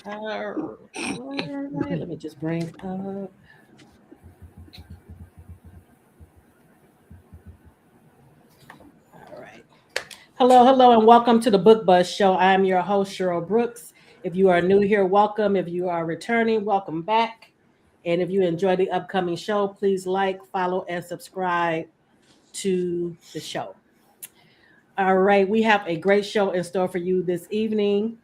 All right, let me just bring up. All right. Hello, hello, and welcome to the Book Buzz Show. I'm your host, Cheryl Brooks. If you are new here, welcome. If you are returning, welcome back. And if you enjoy the upcoming show, please like, follow, and subscribe to the show. All right, we have a great show in store for you this evening.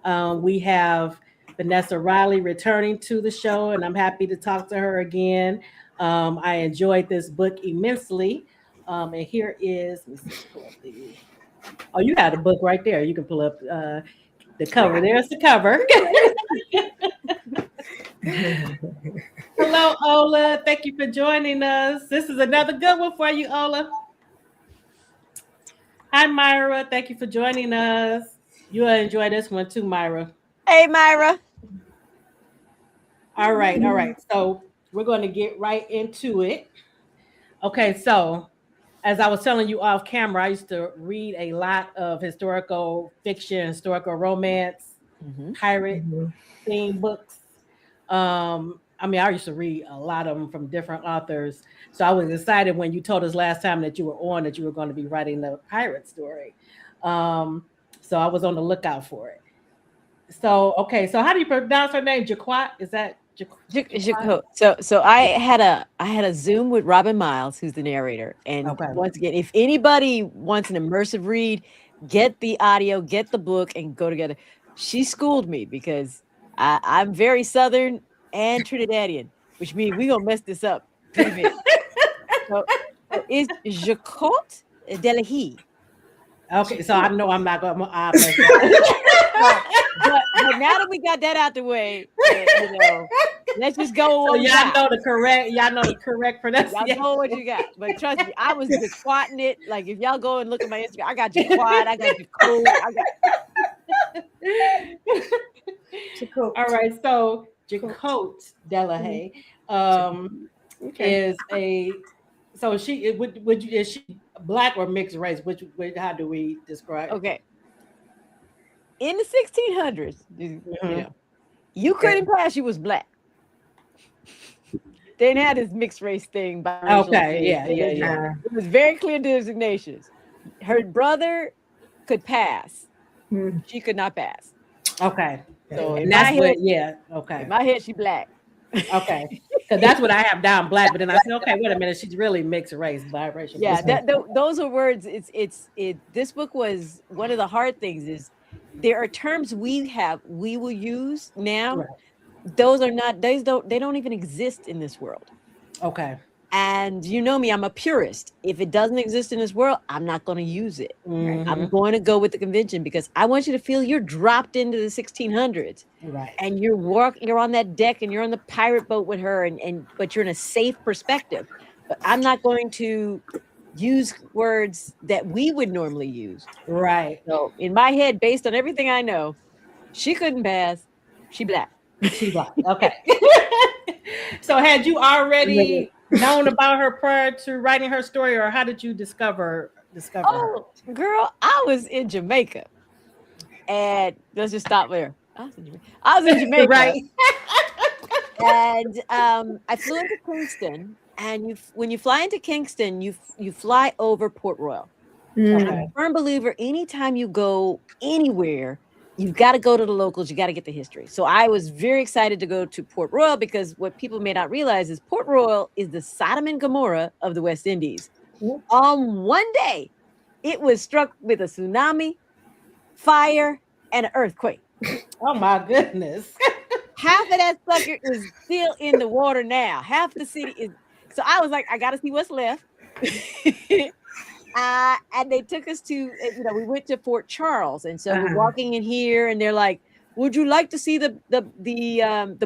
We have Vanessa Riley returning to the show, and I'm happy to talk to her again. I enjoyed this book immensely. And here is, let me see, pull up the. Oh, you had a book right there. You can pull up the cover. There's the cover. Hello, Ola. Thank you for joining us. This is another good one for you, Ola. Hi, Myra. Thank you for joining us. You'll enjoy this one too, Myra. Hey, Myra. All right, all right. So we're going to get right into it. Okay, so as I was telling you off camera, I used to read a lot of historical fiction, historical romance, pirate theme books. I mean, I used to read a lot of them from different authors. So I was excited when you told us last time that you were on that you were going to be writing the pirate story. Um, so I was on the lookout for it. So okay, so how do you pronounce her name? Jaquat? Is that Jaquat? So I had a Zoom with Robin Miles, who's the narrator. And Okay. once again, if anybody wants an immersive read, get the audio, get the book, and go together. She schooled me because I'm very Southern and Trinidadian, which means we're gonna mess this up pretty big. So it's Jacot Delahaye. Okay, so I know I'm not going to. But now that we got that out the way, let's just go So on. y'all know the correct pronunciation. Y'all know what you got. But trust me, I was Jaquatting it. Like if y'all go and look at my Instagram, I got Jaquat, I got Jacob, I got All right, so Jacot Delahaye is a so she would you is she black or mixed race? How do we describe? Okay. In the 1600s, Mhm. you couldn't pass. You was black. They didn't have this mixed race thing. Okay, yeah. It was very clear designations. Her brother could pass. She could not pass. Okay. So And that's what, yeah. Okay. in my head, she black. Okay. Because that's what I have down black. But then I said, okay, wait a minute. She's really mixed race, biracial. Yeah, those are words. This book was one of the hard things. Is there are terms we will use now. Right. Those are not. They don't even exist in this world. Okay. And you know me, I'm a purist. If it doesn't exist in this world, I'm not going to use it. Mhm. I'm going to go with the convention because I want you to feel you're dropped into the 1600s. Right. And you're on that deck and you're on the pirate boat with her but you're in a safe perspective. But I'm not going to use words that we would normally use. Right. So in my head, based on everything I know, she couldn't pass. She black. She black. Okay. So had you already known about her prior to writing her story, or how did you discover her? Oh, girl, I was in Jamaica. And let's just stop there. I was in Jamaica. Right. And I flew into Kingston. And when you fly into Kingston, you fly over Port Royal. I'm a firm believer, anytime you go anywhere, you've got to go to the locals. You got to get the history. So I was very excited to go to Port Royal because what people may not realize is Port Royal is the Sodom and Gomorrah of the West Indies. On one day, it was struck with a tsunami, fire, and an earthquake. Oh my goodness. Half of that sucker is still in the water now. Half the city is. So I was like, I got to see what's left. And they took us to, we went to Fort Charles. And so we're walking in here and they're like, would you like to see the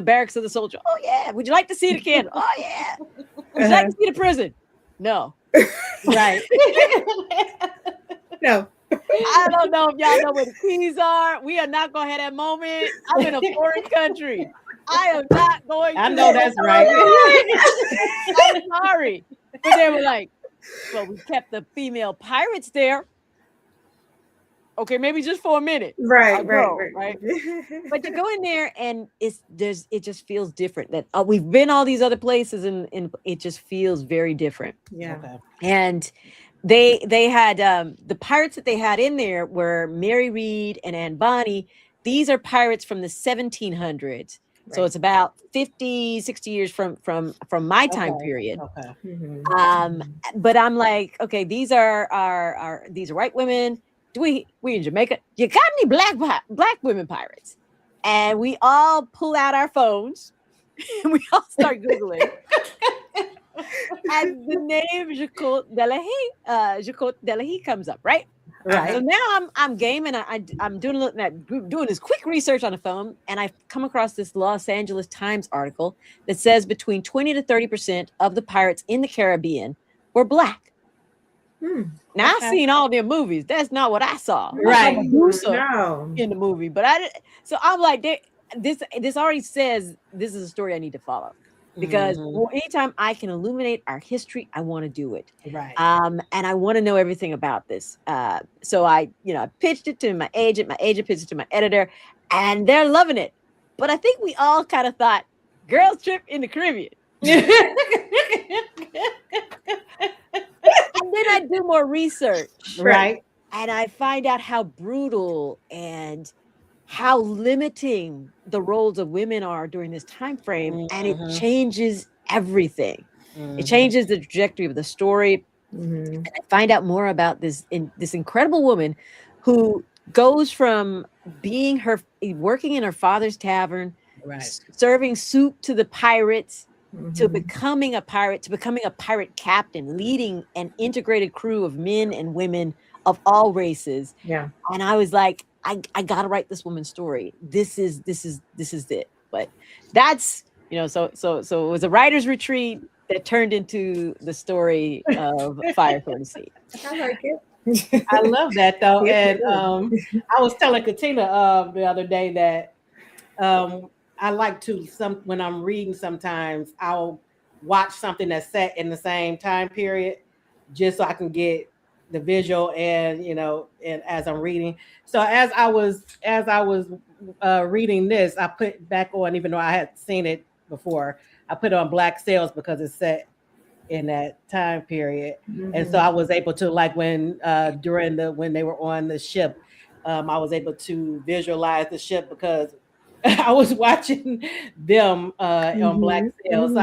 barracks of the soldier? Oh, yeah. Would you like to see the cannon? Oh, yeah. Would you like to see the prison? No. Right. No. I don't know if y'all know where the keys are. We are not going to have that moment. I'm in a foreign country. I am not going to. I know that's right. I'm sorry. But they were like, well, we kept the female pirates there. Okay, maybe just for a minute. Right. But you go in there and it just feels different. That we've been all these other places and it just feels very different. Yeah. Okay. And they had the pirates that they had in there were Mary Read and Anne Bonny. These are pirates from the 1700s. So Right. it's about 50, 60 years from my time Okay. period. Okay. Mhm. But I'm like, okay, these are these are white women. We in Jamaica. You got any black women pirates? And we all pull out our phones and we all start Googling. And the name Jacot Delahaye comes up, right? Right. So now I'm game and I'm doing this quick research on the phone, and I've come across this Los Angeles Times article that says between 20 to 30% of the pirates in the Caribbean were black. Now I've seen all their movies. That's not what I saw. Right. I saw Medusa No. in the movie, but so I'm like, this already says this is a story I need to follow. Because anytime I can illuminate our history, I want to do it. Right. And I want to know everything about this. So I pitched it to my agent pitched it to my editor, and they're loving it. But I think we all kind of thought, girls trip in the Caribbean. And then I do more research. Right. And I find out how brutal and how limiting the roles of women are during this time frame, and it changes everything. It changes the trajectory of the story. And I find out more about this incredible woman who goes from working in her father's tavern, serving soup to the pirates, to becoming a pirate, to becoming a pirate captain, leading an integrated crew of men and women of all races. Yeah. And I was like, I gotta write this woman's story. This is it. But that's so it was a writer's retreat that turned into the story of Fire for the Sea. I like it. I love that though. And I was telling Katina the other day that I like to when I'm reading, sometimes I'll watch something that's set in the same time period just so I can get the visual and and as I'm reading. So as I was reading this, I put back on, even though I had seen it before, I put on Black Sails because it's set in that time period. And so I was able to, like, when when they were on the ship, I was able to visualize the ship because I was watching them on Black Sails. So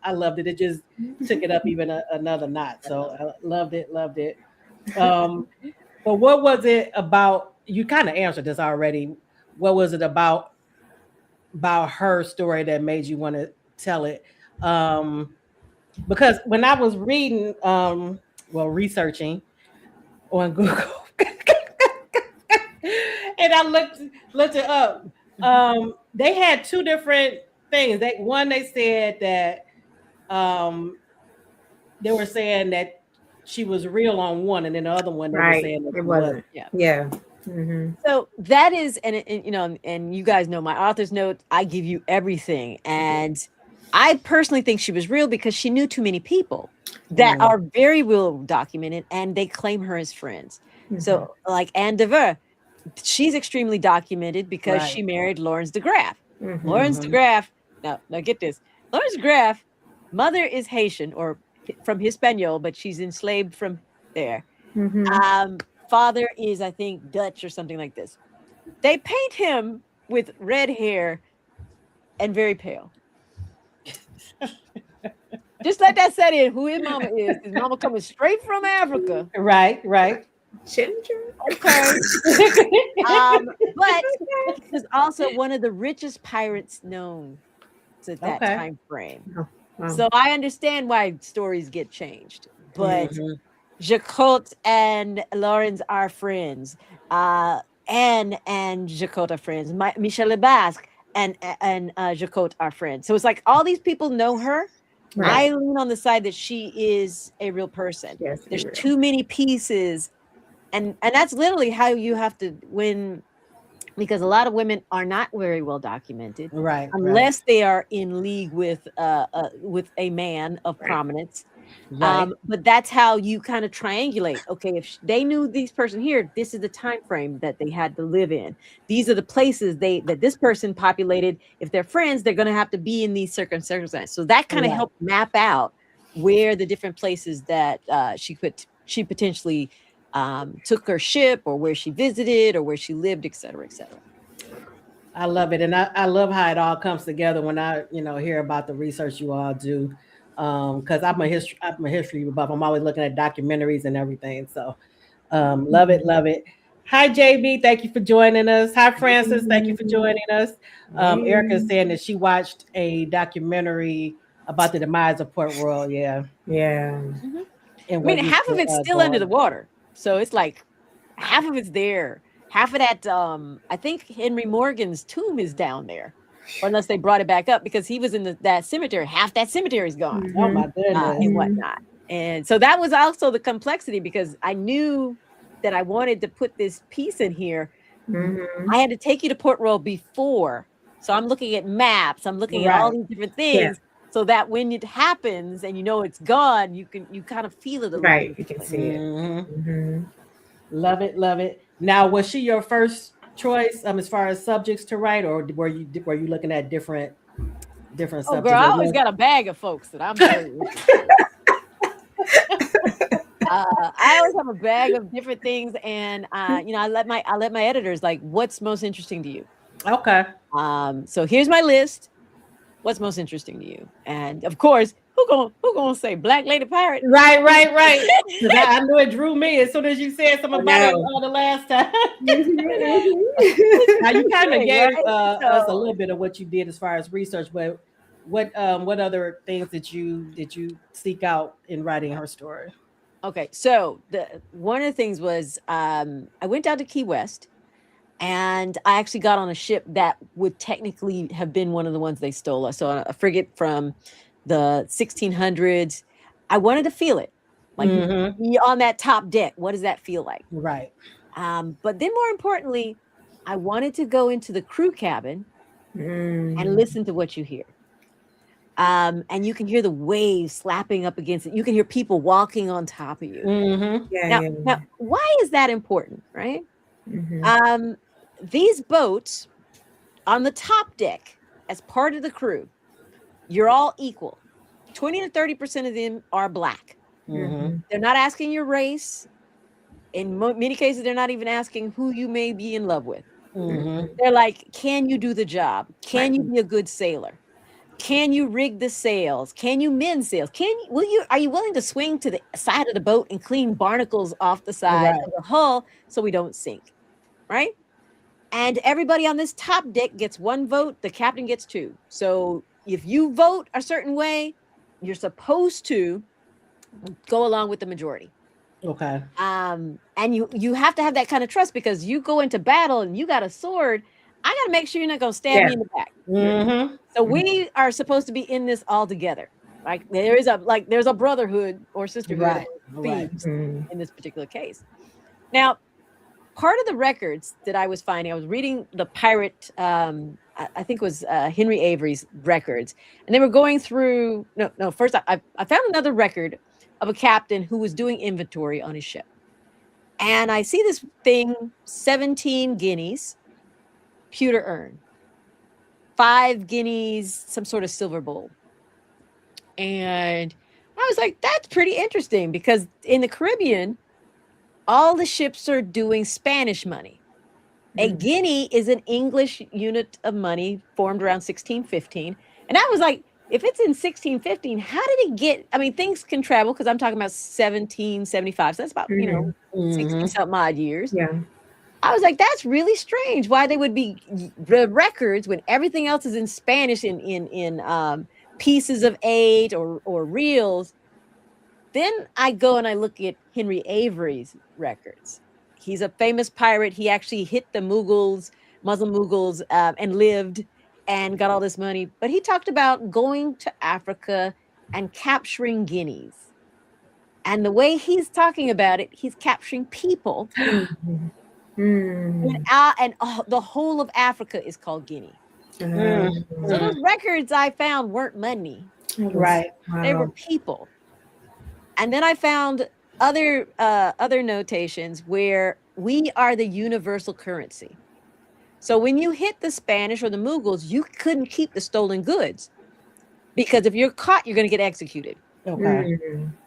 I loved it. It just took it up even another notch. So I loved it. But what was it about? You kind of answered this already. What was it about her story that made you want to tell it? Because when I was reading, researching on Google, and I looked it up. They had two different things. They said that they were saying that she was real on one, and then the other one they were saying that it wasn't. Yeah. So that is, and you guys know my author's note. I give you everything, and I personally think she was real because she knew too many people that are very well documented, and they claim her as friends. So, like Anne Devere, she's extremely documented because she married Lawrence de Graaf. Lawrence de Graaf. Now get this. Lawrence de Graaf, mother is Haitian or from Hispaniola, but she's enslaved from there. Father is, I think, Dutch or something like this. They paint him with red hair and very pale. Just let that set in. Who his mama is? His mama coming straight from Africa. Right. Ginger. Okay. But he was also one of the richest pirates known to that time frame. Oh, wow. So I understand why stories get changed. But Jacot and Lawrence are friends. Anne and Jacot are friends. Michel Lebasque and Jacot are friends. So it's like all these people know her. I lean on the side that she is a real person. Yes, there's too many pieces. And that's literally how you have to win, because a lot of women are not very well documented, unless they are in league with a man of prominence. Right. But that's how you kind of triangulate. Okay, if they knew this person here, this is the time frame that they had to live in. These are the places that this person populated. If they're friends, they're going to have to be in these circumstances. So that kind of helped map out where the different places that she potentially took her ship, or where she visited, or where she lived, et cetera, et cetera. I love it. And I love how it all comes together when I, hear about the research you all do. Because I'm a history buff. I'm always looking at documentaries and everything. So love it, love it. Hi JB, thank you for joining us. Hi Francis, thank you for joining us. Erica's saying that she watched a documentary about the demise of Port Royal. Yeah. Mm-hmm. And I mean, half of it's still under the water. So it's like half of it's there. Half of that, I think Henry Morgan's tomb is down there, or unless they brought it back up, because he was in that cemetery. Half that cemetery is gone. Oh my goodness. And whatnot. And so that was also the complexity, because I knew that I wanted to put this piece in here. I had to take you to Port Royal before. So I'm looking at maps. I'm looking at all these different things. Yeah. So that when it happens and it's gone, you kind of feel it a little bit. You can see it. Love it, love it. Now, was she your first choice as far as subjects to write, or were you looking at different subjects? Oh, girl, I always got a bag of folks that I'm very I always have a bag of different things, and I let my editors, like, what's most interesting to you? Okay. So here's my list. What's most interesting to you? And of course, who gonna say Black Lady Pirate? Right. I knew it drew me as soon as you said something about it the last time. Now you kind of gave us a little bit of what you did as far as research, but what other things did you seek out in writing her story? Okay, so one of the things was I went down to Key West, and I actually got on a ship that would technically have been one of the ones they stole. So a frigate from the 1600s. I wanted to feel it, like be on that top deck. What does that feel like? Right. But then more importantly, I wanted to go into the crew cabin and listen to what you hear. And you can hear the waves slapping up against it. You can hear people walking on top of you. Now, why is that important, right? These boats on the top deck, as part of the crew, you're all equal. 20 to 30% of them are Black. They're not asking your race. In many cases, they're not even asking who you may be in love with. They're like, can you do the job? Can you be a good sailor? Can you rig the sails? Can you mend sails? Are you willing to swing to the side of the boat and clean barnacles off the side of the hull so we don't sink? Right? And everybody on this top deck gets one vote. The captain gets two. So if you vote a certain way, you're supposed to go along with the majority. Okay. And you have to have that kind of trust, because you go into battle and you got a sword. I got to make sure you're not going to stab me in the back. So we are supposed to be in this all together. Like there's a brotherhood or sisterhood themes in this particular case. Now, part of the records that I was finding, I was reading the pirate, I think it was Henry Avery's records, and they were going through. First I found another record of a captain who was doing inventory on his ship, and I see this thing: 17 guineas, pewter urn, 5 guineas, some sort of silver bowl, and I was like, that's pretty interesting, because in the Caribbean, all the ships are doing Spanish money. A guinea is an English unit of money formed around 1615. And I was like, if it's in 1615, how did it get? I mean, things can travel, because I'm talking about 1775. So that's about, 60 something odd years. Yeah. I was like, that's really strange. Why they would be the records when everything else is in Spanish in pieces of 8 or reels. Then I go and I look at Henry Avery's records. He's a famous pirate. He actually hit the Muslim Mughals, and lived and got all this money. But he talked about going to Africa and capturing guineas. And the way he's talking about it, he's capturing people. And the whole of Africa is called Guinea. So those records I found weren't money. Right. They were people. And then I found other notations where we are the universal currency. So when you hit the Spanish or the Mughals, you couldn't keep the stolen goods because if you're caught, you're going to get executed. Okay.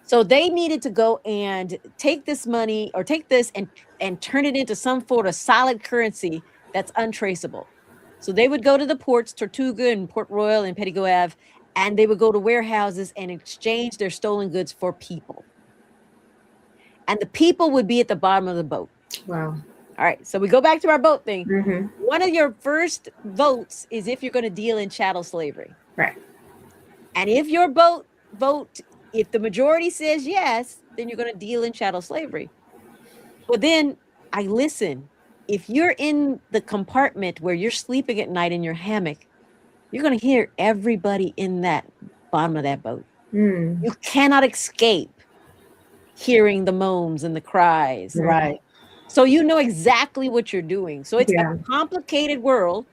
So they needed to go and take this money or take this and turn it into some sort of solid currency that's untraceable. So they would go to the ports, Tortuga and Port Royal and Petit Goave, and they would go to warehouses and exchange their stolen goods for people. And the people would be at the bottom of the boat. Wow. All right, so we go back to our boat thing. Mm-hmm. One of your first votes is if you're going to deal in chattel slavery. Right. And if your vote, if the majority says yes, then you're going to deal in chattel slavery. But then I listen. If you're in the compartment where you're sleeping at night in your hammock, you're going to hear everybody in that bottom of that boat. Mm. You cannot escape hearing the moans and the cries. Right. So you know exactly what you're doing. So it's Yeah. a complicated world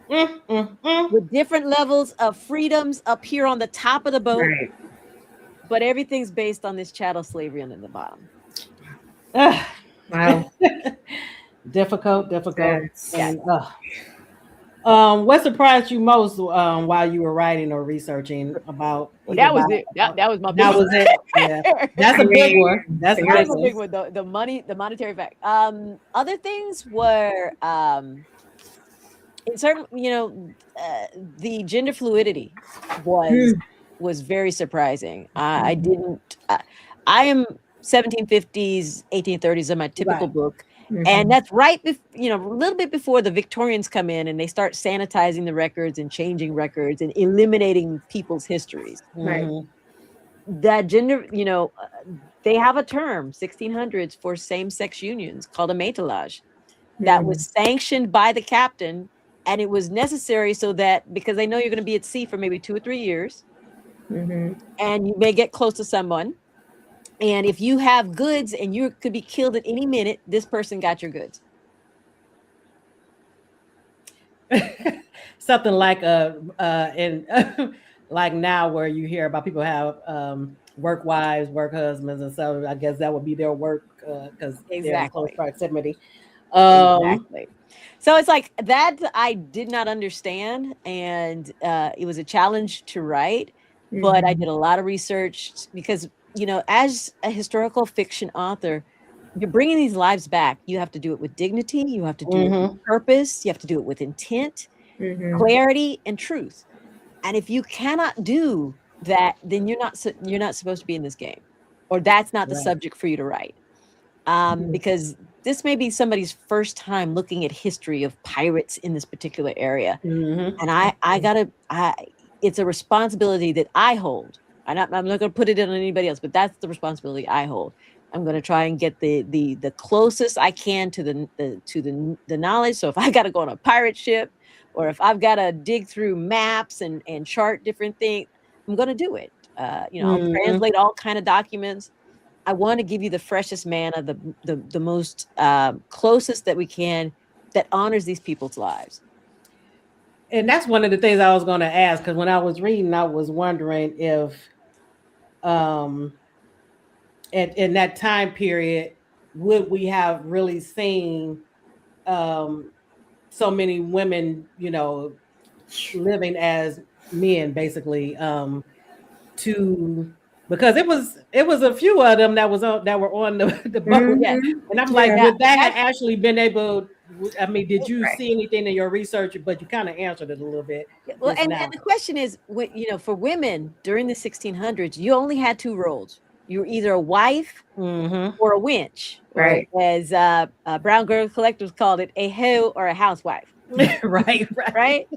with different levels of freedoms up here on the top of the boat. Right. But everything's based on this chattel slavery under the bottom. Wow. difficult. Yes. And what surprised you most while you were writing or researching about? That was it. That was my big That was it. Yeah. That's a big one. That's a That big was a big one. one. The monetary fact. Other things were in certain, the gender fluidity was very surprising. I didn't. I am 1750s, 1830s in my typical Right. book. And that's right, a little bit before the Victorians come in and they start sanitizing the records and changing records and eliminating people's histories. Right. That gender, they have a term, 1600s, for same-sex unions called a métallage that was sanctioned by the captain. And it was necessary so that, because they know you're going to be at sea for maybe 2 or 3 years, and you may get close to someone. And if you have goods and you could be killed at any minute, this person got your goods. Something like like now where you hear about people have work wives, work husbands, and so I guess that would be their work because they're in close proximity. Exactly. So it's like that I did not understand, and it was a challenge to write, but I did a lot of research because, as a historical fiction author, you're bringing these lives back. You have to do it with dignity. You have to do it with purpose. You have to do it with intent, clarity, and truth. And if you cannot do that, then you're not supposed to be in this game, or that's not the subject for you to write. Because this may be somebody's first time looking at history of pirates in this particular area. And it's a responsibility that I hold. I'm not going to put it on anybody else, but that's the responsibility I hold. I'm going to try and get the closest I can to the knowledge. So if I got to go on a pirate ship, or if I've got to dig through maps and chart different things, I'm going to do it. I'll translate all kind of documents. I want to give you the freshest manna, the most closest that we can, that honors these people's lives. And that's one of the things I was going to ask, because when I was reading, I was wondering if in that time period, would we have really seen so many women, living as men, basically, because it was a few of them that were on the boat. And I'm like, would that have actually been able? I mean, did you see anything in your research? But you kind of answered it a little bit. Well, and the question is, for women during the 1600s, you only had 2 roles. You were either a wife or a wench, right? Or, as Brown Girl Collectors called it, a hoe or a housewife. right.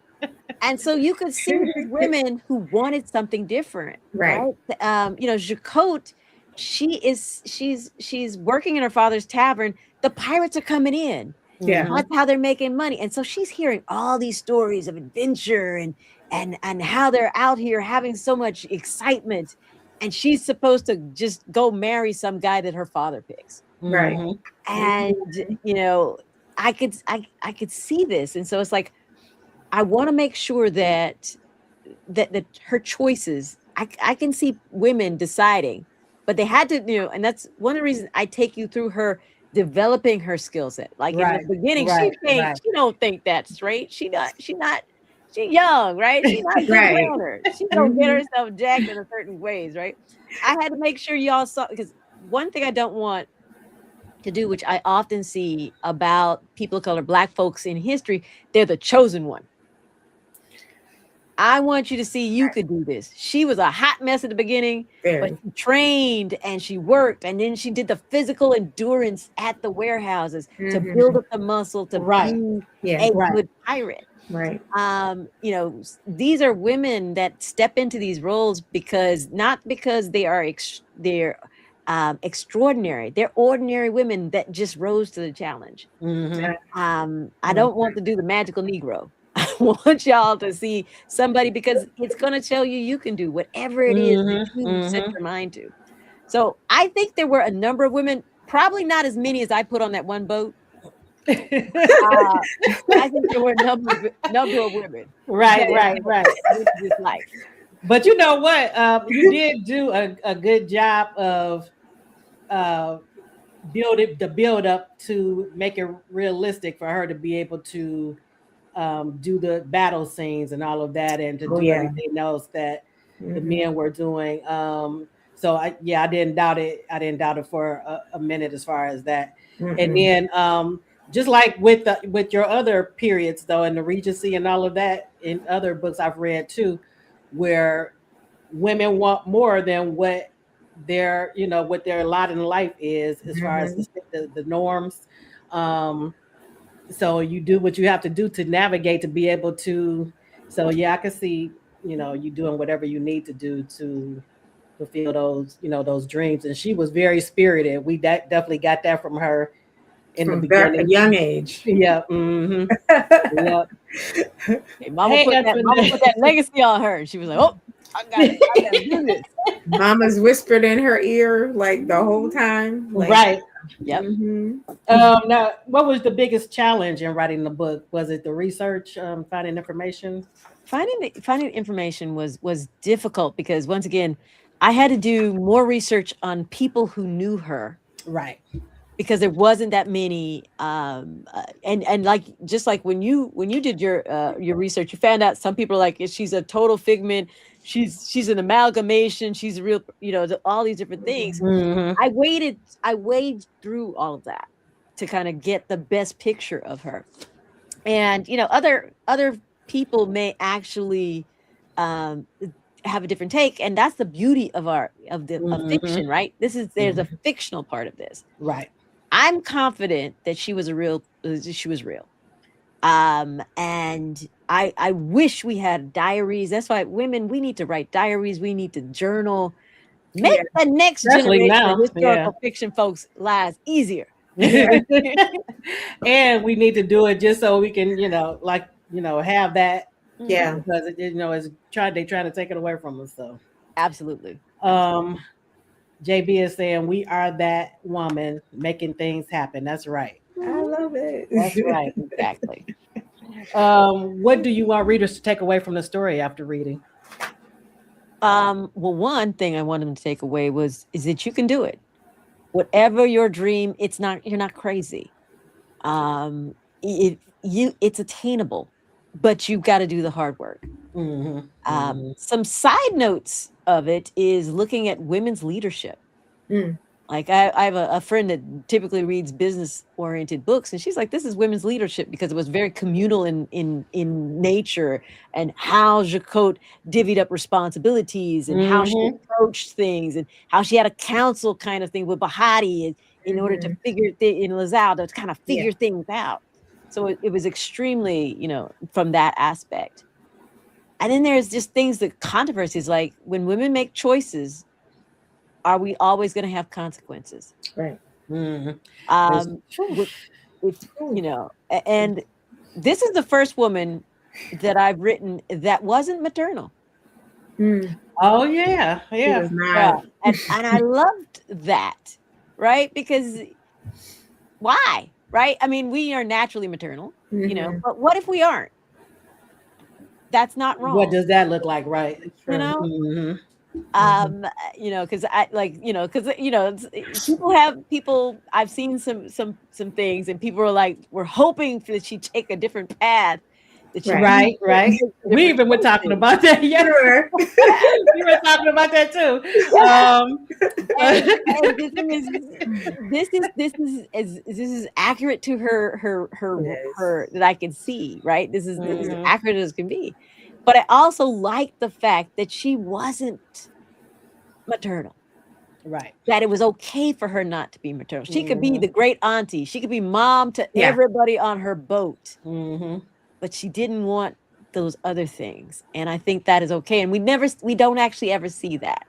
And so you could see these women who wanted something different, right? Jacquot, she's working in her father's tavern. The pirates are coming in. Yeah, that's how they're making money. And so she's hearing all these stories of adventure and how they're out here having so much excitement. And she's supposed to just go marry some guy that her father picks, right? And I could see this, and so it's like, I want to make sure that her choices, I can see women deciding, but they had to, and that's one of the reasons I take you through her developing her skill set. Like in the beginning, she don't think that's straight. She young, right? She's not a good runner. She don't get herself jacked in a certain ways, right? I had to make sure y'all saw, because one thing I don't want to do, which I often see about people of color, Black folks in history, they're the chosen one. I want you to see you could do this. She was a hot mess at the beginning, but she trained and she worked, and then she did the physical endurance at the warehouses to build up the muscle to be a good pirate. Right. These are women that step into these roles not because they are extraordinary. They're ordinary women that just rose to the challenge. I don't want to do the magical Negro. I want y'all to see somebody, because it's going to tell you can do whatever it is that you set your mind to. So I think there were a number of women, probably not as many as I put on that one boat. I think there were a number of women. Right. This life. But you know what? You did do a good job of build up to make it realistic for her to be able to do the battle scenes and all of that, and to do everything else that the men were doing. So I didn't doubt it. I didn't doubt it for a minute as far as that. And then just like with your other periods though, in the Regency and all of that, in other books I've read too, where women want more than what their lot in life is, as far as the norms. So you do what you have to do to navigate, to be able to. So I can see, you doing whatever you need to do to fulfill those dreams. And she was very spirited. We definitely got that from her from the beginning, a young age. Yeah. Yeah. Hey, Mama put that legacy on her. She was like, "Oh, I gotta do this." Mama's whispered in her ear like the whole time. Right. Yep. Now, what was the biggest challenge in writing the book? Was it the research, finding information? Finding information was difficult, because once again, I had to do more research on people who knew her. Right. Because there wasn't that many, and like, just like when you did your research, you found out some people are like, she's a total figment, she's an amalgamation, she's a real, all these different things. I weighed through all of that to kind of get the best picture of her. And other people may actually have a different take, and that's the beauty of fiction, right? There's a fictional part of this, right? I'm confident that she was real. And I wish we had diaries. That's why women, we need to write diaries. We need to journal. Make the next generation of historical fiction folks' lives easier. And we need to do it just so we can, have that. Yeah. Because they're trying to take it away from us. So absolutely. JB is saying, we are that woman making things happen. That's right. I love it. That's right. Exactly. What do you want readers to take away from the story after reading? Well, one thing I wanted them to take away is that you can do it. Whatever your dream, you're not crazy. It's attainable, but you've got to do the hard work. Some side notes of it is looking at women's leadership. Like I have a friend that typically reads business-oriented books, and she's like, "This is women's leadership," because it was very communal in nature, and how Jacquot divvied up responsibilities, and how she approached things, and how she had a council kind of thing with Bahati in order to figure in Lazao to kind of figure things out. So it was extremely, from that aspect. And then there's just things that controversies, like when women make choices, are we always going to have consequences? Right. And this is the first woman that I've written that wasn't maternal. Oh yeah. And I loved that, right? Because why? Right? I mean, we are naturally maternal, but what if we aren't? That's not wrong. What does that look like, right? Because I like, people. I've seen some things, and people are like, we're hoping that she take a different path, that she Right. Right, right. make We different even were talking choices. about that. Yes, Sure. we were talking about that too. And the thing is, this is accurate to It is. her that I can see, right? This is Mhm. accurate as can be. But I also like the fact that she wasn't maternal. Right. That it was okay for her not to be maternal. She could be Mhm. the great auntie. She could be mom to Yeah. everybody on her boat, Mhm. but she didn't want those other things. And I think that is okay. And we don't actually ever see that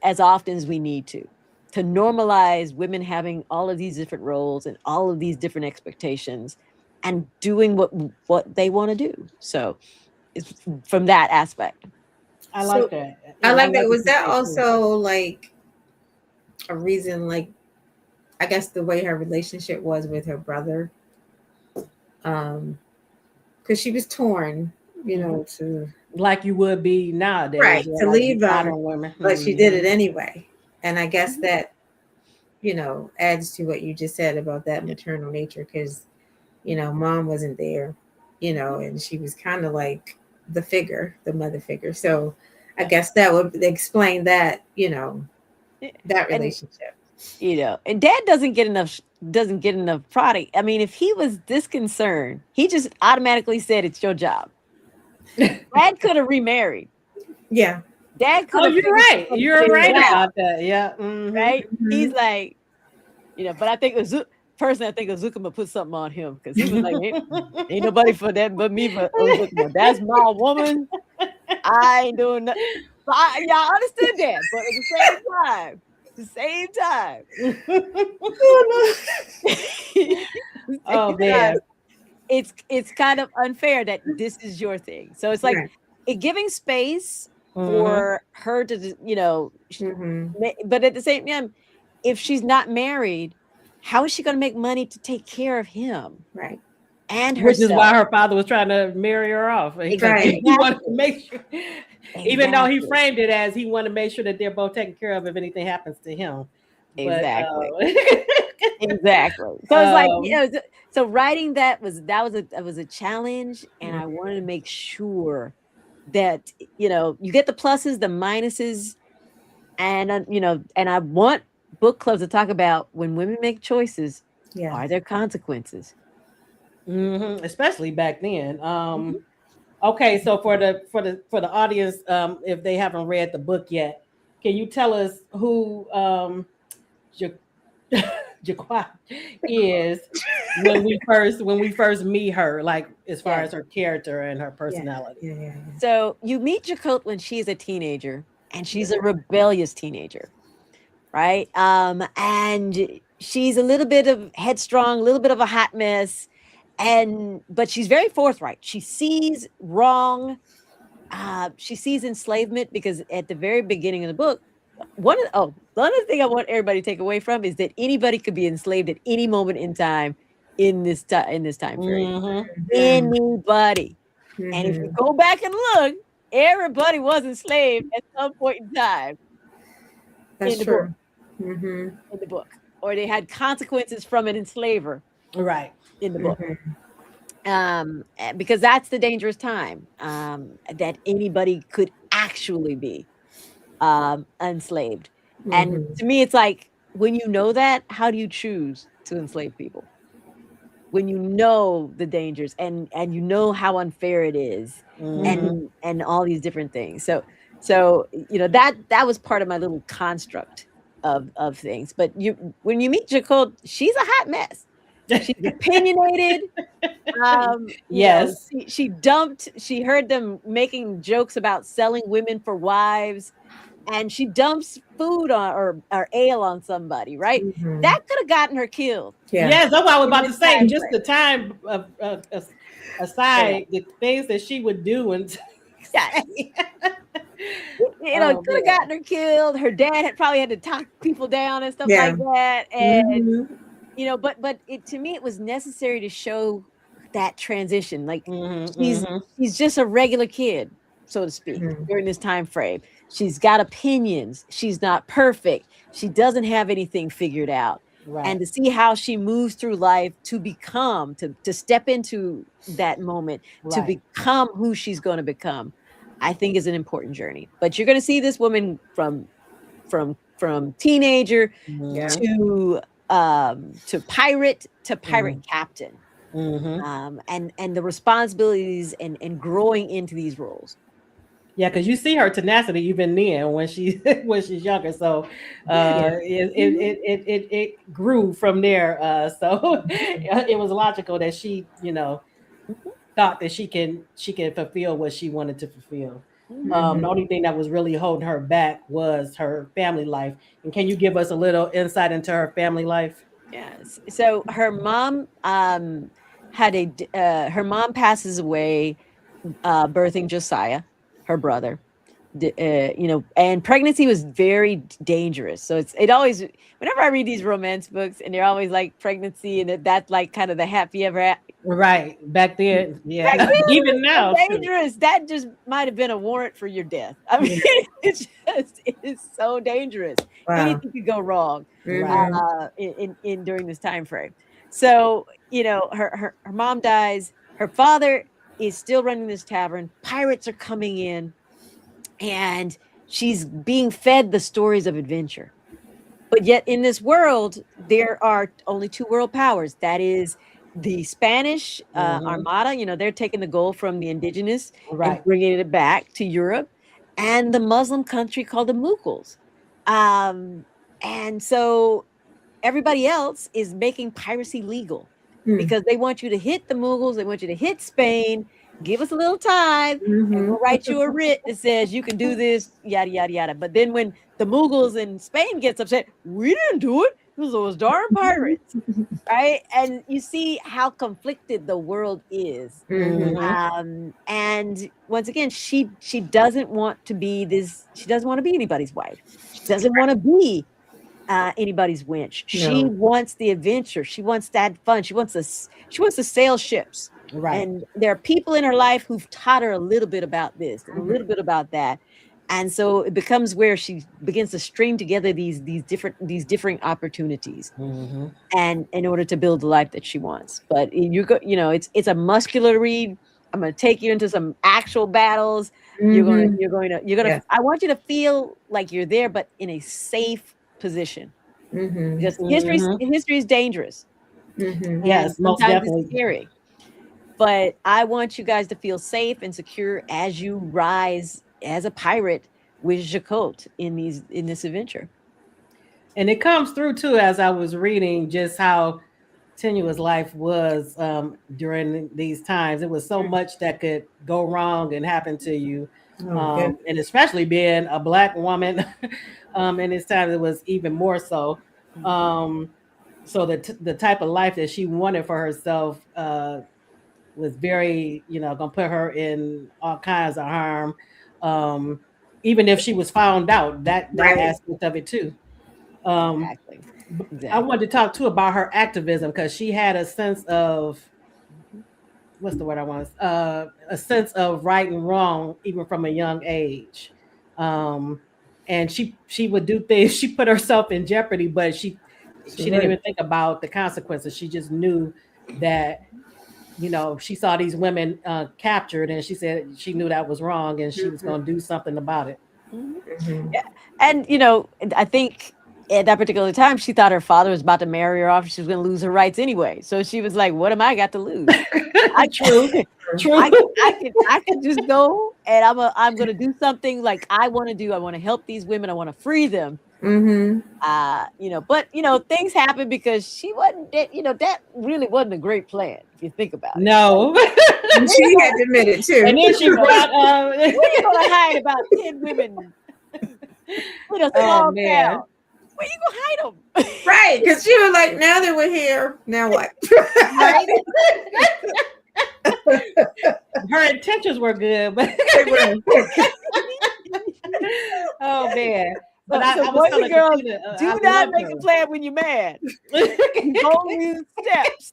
as often as we need to normalize women having all of these different roles and all of these different expectations and doing what they want to do. So it's from that aspect. I like So that. I And I like like that. what Was you that said too. also like a reason, like I guess the way her relationship was with her brother? Because she was torn, to Like you would be nowadays, right yeah, to like leave them, modern women. but she did Mhm. it anyway. And I guess Mhm. that, adds to what you just said about that maternal nature, because mom wasn't there, and she was kind of like the mother figure. So I Yeah. guess that would explain that, Yeah. that And relationship. and dad doesn't get enough product. I mean, if he was this concerned, he just automatically said it's your job. Dad could have remarried. Yeah. Dad could Oh, have you're figured right. some You're things right out, about that. Yeah. Hmm. right? He's Hmm. like, but I think personally, I think Azukama put something on him because he was like, ain't nobody for that but me, but Azukama. That's my woman. I ain't doing nothing. So I understood that, but at the same time, Oh, at the Oh same time, man. it's kind of unfair that this is your thing. So it's no. like Right. it giving space Hmm. for her to, Hmm. but at the same time, if she's not married, how is she going to make money to take care of him Right. and Which is herself? why her father was trying to marry her off because Right. he wanted to Exactly. make sure, even though he Exactly. framed it as he wanted to make sure that they're both taken care of if anything happens to him. But Exactly. Exactly. So it's like, um, so writing that was a challenge, and I Mhm. wanted to make sure that you get the pluses, the minuses, and and I want book clubs to talk about when women make choices, Yeah. are there consequences? especially back then. Mhm. Okay, so for the audience, if they haven't read the book yet, can you tell us who Ja- Jaquan is when we first meet her, like as far Yeah. as her character and her Yeah. personality? Yeah. Yeah. So you meet Jacote when she's a teenager, and Yeah. she's a rebellious teenager, right? And she's a little bit of headstrong, a little bit of a hot mess, but she's very forthright. She sees wrong. She sees enslavement because at the very beginning of the book, the other thing I want everybody to take away from is that anybody could be enslaved at any moment in time in this time period. Hmm. Mhm. Anybody. And if you Mhm. go back and look, everybody was enslaved at some point in time in That's the book, true. Hmm. in the book, or they had consequences from an enslaver Right. in the book. Hmm. Because that's the dangerous time that anybody could actually be enslaved. And Hmm. to me, it's like when you know that, how do you choose to enslave people? When you know the dangers and you know how unfair it is, Hmm. and all these different things. So that was part of my little construct of things. But when you meet Jacob, she's a hot mess. She's opinionated. Yes. She heard them making jokes about selling women for wives, and she dumps food on or ale on somebody, right? Hmm. That could have gotten her killed Yeah. Yes, that's what I was in about to this say. time Just frame. the time Yeah. aside, the things that she would do and Yes. say. It Oh could have man. gotten her killed. Her dad had probably had to talk people down and stuff Yeah. like that. And Hmm. but it to me it was necessary to show that transition. Like Hmm. she's Hmm. she's just a regular kid, so to speak, Hmm. during this time frame. She's got opinions. She's not perfect. She doesn't have anything figured out. Right. And to see how she moves through life to become, to step into that moment, to Right. become who she's going to become, I think is an important journey. But you're going to see this woman from teenager Yeah. to pirate captain. And the responsibilities and growing into these roles. Yeah, because you see her tenacity even then when she when she's younger. So it grew from there. So it was logical that she, thought that she can fulfill what she wanted to fulfill. The only thing that was really holding her back was her family life. And can you give us a little insight into her family life? Yes. So her mom her mom passes away birthing Josiah, her brother. And pregnancy was very dangerous. So it always, whenever I read these romance books and they're always like pregnancy and that's like kind of the happy ever. Right. Back then. Yeah. Back then, Even now. Dangerous. That just might have been a warrant for your death. I mean, it is so dangerous. Wow. Anything could go wrong in during this time frame. So, her mom dies. Her father is still running this tavern. Pirates are coming in. And she's being fed the stories of adventure. But yet in this world, there are only two world powers. That is the Spanish Armada. They're taking the gold from the indigenous and bringing it back to Europe. And the Muslim country called the Mughals. And so everybody else is making piracy legal because they want you to hit the Mughals. They want you to hit Spain. Give us a little time and we'll write you a writ that says you can do this, yada, yada, yada. But then when the Mughals in Spain gets upset, we didn't do it. It was those darn pirates, right? And you see how conflicted the world is. And once again, she doesn't want to be this. She doesn't want to be anybody's wife. She doesn't want to be anybody's wench. She wants the adventure. She wants that fun. She wants to sail ships. Right. And there are people in her life who've taught her a little bit about this, a little bit about that. And so it becomes where she begins to string together these different opportunities and in order to build the life that she wants. But it's a muscular read. I'm going to take you into some actual battles. You're going to I want you to feel like you're there, but in a safe position. Because history is dangerous. Yes, most definitely. It's scary. But I want you guys to feel safe and secure as you rise as a pirate with Jacot in this adventure. And it comes through too, as I was reading, just how tenuous life was during these times. It was so much that could go wrong and happen to you. And especially being a Black woman in this time, it was even more so. So the type of life that she wanted for herself was very, gonna put her in all kinds of harm. Even if she was found out, that aspect of it too. Exactly. I wanted to talk too about her activism because she had a sense of what's the word I want? A sense of right and wrong even from a young age. And she would do things. She put herself in jeopardy, but she didn't even think about the consequences. She just knew that. She saw these women captured, and she said she knew that was wrong, and she was going to do something about it. Yeah, and I think at that particular time, she thought her father was about to marry her off. She was going to lose her rights anyway. So she was like, "What am I got to lose?" True. I can just go, and I'm going to do something like I want to do. I want to help these women. I want to free them. But things happen because she wasn't that really wasn't a great plan if you think about it. No. And she had to admit it too. And then she brought where you gonna hide about 10 women with a small town? Where you gonna hide them? Right, because she was like, now that we're here, now what? Right? Her intentions were good, but oh man. But so boys and girls, do not make a plan when you're mad. Don't use steps.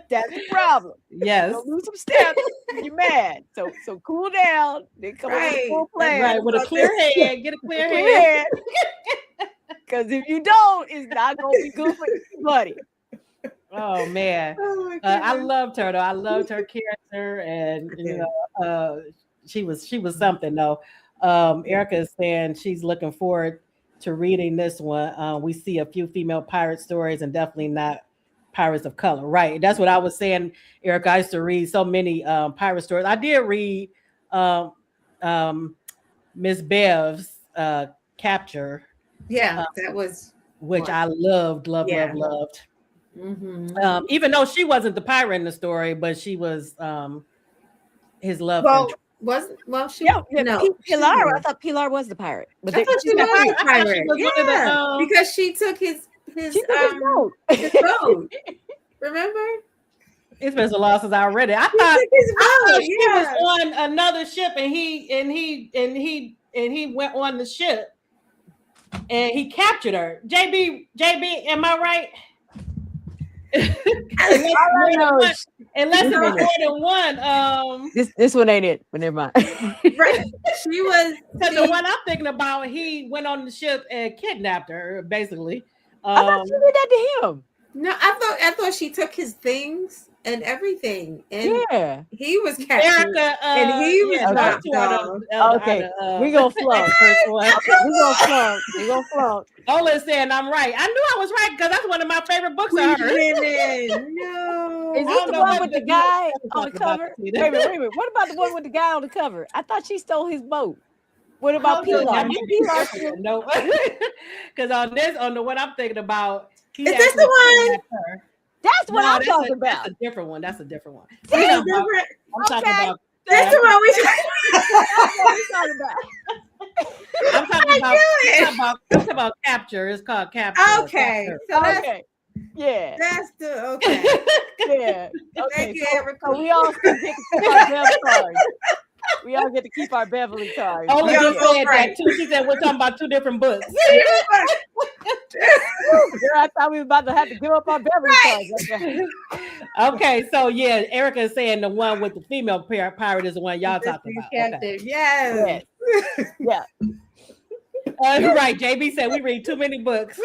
That's the problem. Yes. You'll lose some steps. You're mad. So cool down. Then come up with a full plan. Right, with a clear head. Get a clear head. Because if you don't, it's not gonna be good for anybody. Oh man, I loved her though. I loved her character, and you know, she was something though. Erica is saying she's looking forward to reading this one. We see a few female pirate stories, and definitely not pirates of color. Right, that's what I was saying, Erica. I used to read so many pirate stories. I did read Miss Bev's Capture. Yeah, that was which I loved. Mm-hmm. Even though she wasn't the pirate in the story, but she was his love interest. Pilar. I thought Pilar was the pirate. But I thought she was a pirate. Because she took his boat. Remember? It's been so long since I read it. I thought she was on another ship, and he went on the ship, and he captured her. JB, am I right? Unless it was more than one. This one ain't it, but never mind. Right. She was the one I'm thinking about. He went on the ship and kidnapped her, basically. I thought she did that to him. No, I thought she took his things and everything, and he was captured, Erica, and he was knocked off. Okay, we gonna flunk. We gonna flunk. Ola saying I'm right. I knew I was right because that's one of my favorite books of hers. No, is this the one with the guy on the cover? Wait a minute. What about the one with the guy on the cover? I thought she stole his boat. What about Pilar? No, because on the one I'm thinking about. Is this the one? That's what I'm talking about. That's a different one. I'm talking about. That's the one we're talking about Capture. It's called Capture. Okay. Capture. Yeah. That's the okay. Yeah. Okay. Thank you, Erica. So we all get to keep our Bev cards. We all get to keep our Beverly cards. Oh, we just said that too. She said we're talking about two different books. Girl, I thought we were about to have to give up our Beverly cards. Okay, so yeah, Erica is saying the one with the female pirate is the one y'all talking about. Okay. Yes. Yeah. Right. JB said we read too many books.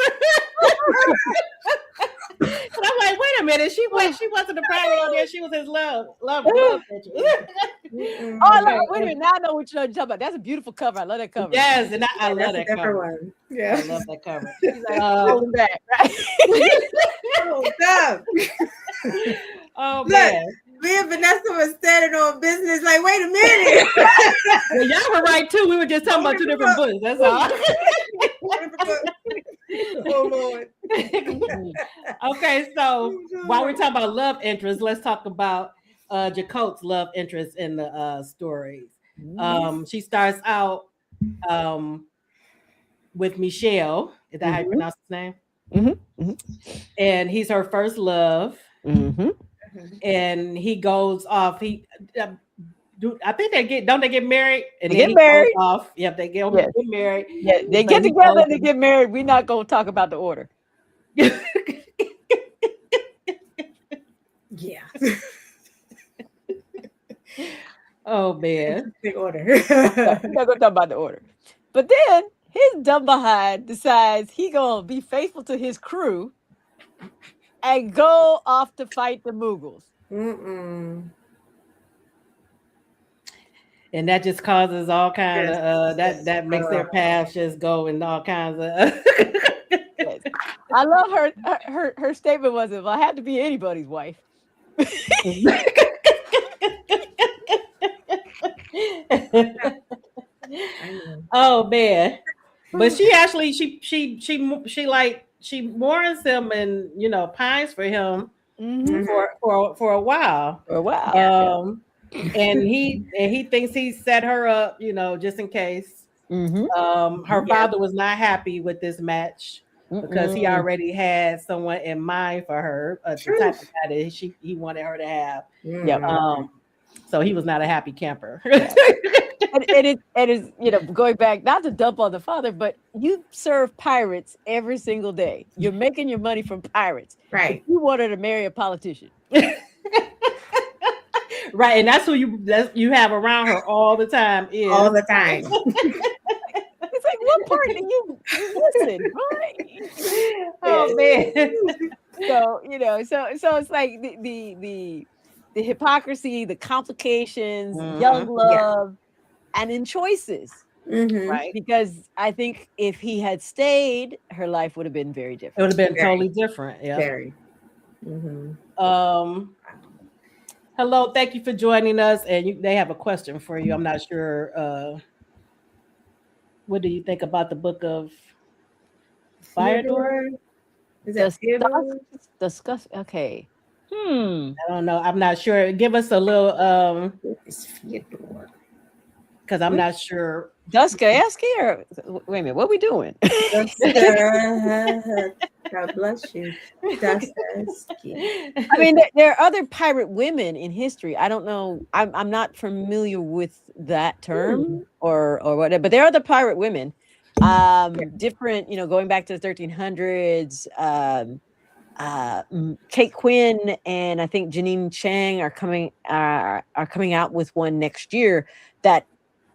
And I'm like, wait a minute. She wasn't a pirate on there. She was his love. Oh, look, wait a minute. Now I know what you're talking about. That's a beautiful cover. I love that cover. Yes, and I love that cover. One. Yeah, I love that cover. She's like, holding back, right? Oh man. Me and Vanessa was standing on business. Like, wait a minute. Well, y'all were right too. We were just talking about two different books. That's all. Oh Lord. Okay, so while we're talking about love interest, let's talk about Jacot's love interest in the stories. She starts out with Michelle. Is that how you pronounce his name? And he's her first love. And he goes off. I think they get married. And they get married. Off. Yep, they get married. Yeah, they get together and they get married. We're not going to talk about the order. Yeah. Oh man. Big order. We're not going to talk about the order. But then his dumb behind decides he going to be faithful to his crew and go off to fight the Mughals. And that just causes all kinds of that makes their paths just go in all kinds of. Yes. I love her statement was, if I had to be anybody's wife. Oh man, but she actually she mourns him and pines for him for a while. And he thinks he set her up, just in case. Her father was not happy with this match because he already had someone in mind for her, the type of guy that he wanted her to have. So he was not a happy camper. it is, going back, not to dump on the father, but you serve pirates every single day. You're making your money from pirates. Right. If you wanted to marry a politician. Right, and that's who you have around her all the time All is the time. It's like, what part do you listen, right? oh man. So so it's like the hypocrisy, the complications, young love, and in choices. Right. Because I think if he had stayed, her life would have been very different. It would have been Very. totally different. Yeah. Very. Hello, thank you for joining us. And they have a question for you. I'm not sure. What do you think about the book of Fire Door? Is that Theodore? Discuss. Okay. I don't know. I'm not sure. Give us a little It's Theodore. because I'm not sure. Dostoevsky or wait a minute, what are we doing? God bless you. Dostoevsky. I mean, there are other pirate women in history. I don't know. I'm not familiar with that term or whatever, but there are other pirate women. Different, going back to the 1300s. Kate Quinn and I think Janine Chang are coming out with one next year that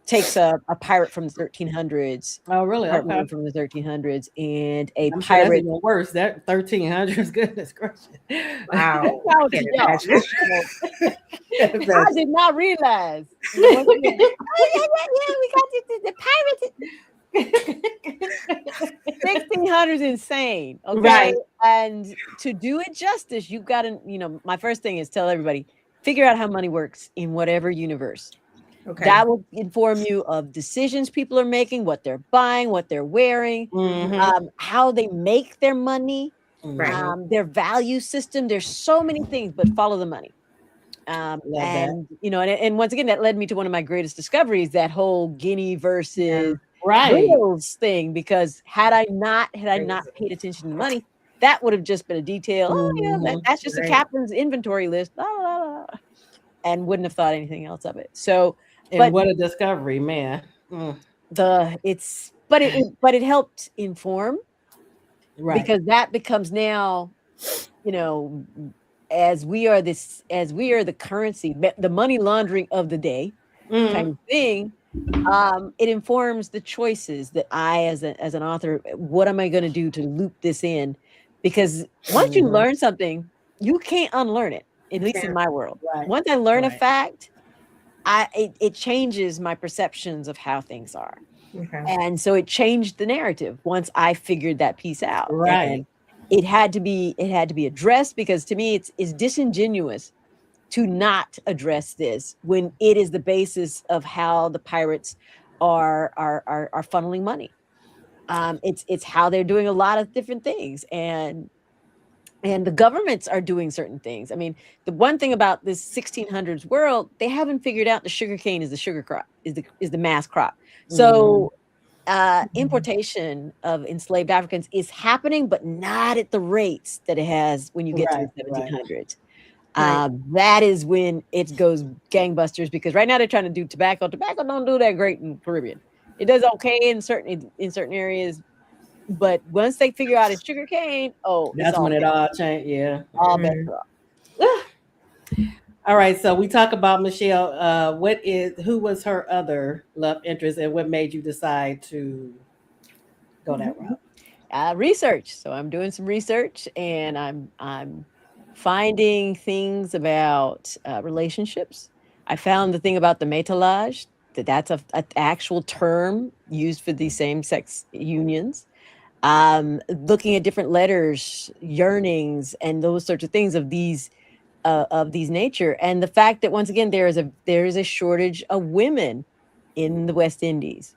takes a pirate from the 1300s. Oh, really? Okay. From the 1300s and a I'm pirate. sure that's even worse. That 1300s. Goodness gracious! Wow. I did not realize. Yeah, we got the pirates. 1600 is insane. Okay. Right. And to do it justice, you've got to, my first thing is tell everybody, figure out how money works in whatever universe. Okay. That will inform you of decisions people are making, what they're buying, what they're wearing, how they make their money, their value system. There's so many things, but follow the money. And once again, that led me to one of my greatest discoveries, that whole Guinea versus Wales thing, because had I not paid attention to money, that would have just been a detail. That's just a captain's inventory list, blah, blah, blah, and wouldn't have thought anything else of it. So, but what a discovery, man. It helped inform, right? Because that becomes now, as we are the currency, the money laundering of the day kind of thing. It informs the choices that I, as an author, what am I going to do to loop this in? Because once you learn something, you can't unlearn it. At least in my world. Right. Once I learn a fact, it changes my perceptions of how things are. Okay. And so it changed the narrative once I figured that piece out. Right. And it had to be addressed, because to me it's disingenuous to not address this when it is the basis of how the pirates are funneling money. It's how they're doing a lot of different things, and the governments are doing certain things. I mean, the one thing about this 1600s world, they haven't figured out the sugarcane is the sugar crop, is the mass crop. So importation of enslaved Africans is happening, but not at the rates that it has when you get to the 1700s. That is when it goes gangbusters, because right now they're trying to do tobacco. Tobacco don't do that great in the Caribbean. It does okay in certain areas. But once they figure out it's sugar cane, that's when it all changed. Yeah, all bets are off. All right, so we talk about Michelle. Who was her other love interest, and what made you decide to go that route? Research. So I'm doing some research, and I'm finding things about relationships. I found the thing about the métallage, that's an actual term used for these same-sex unions. Looking at different letters, yearnings, and those sorts of things of these nature, and the fact that once again there is a shortage of women in the West Indies,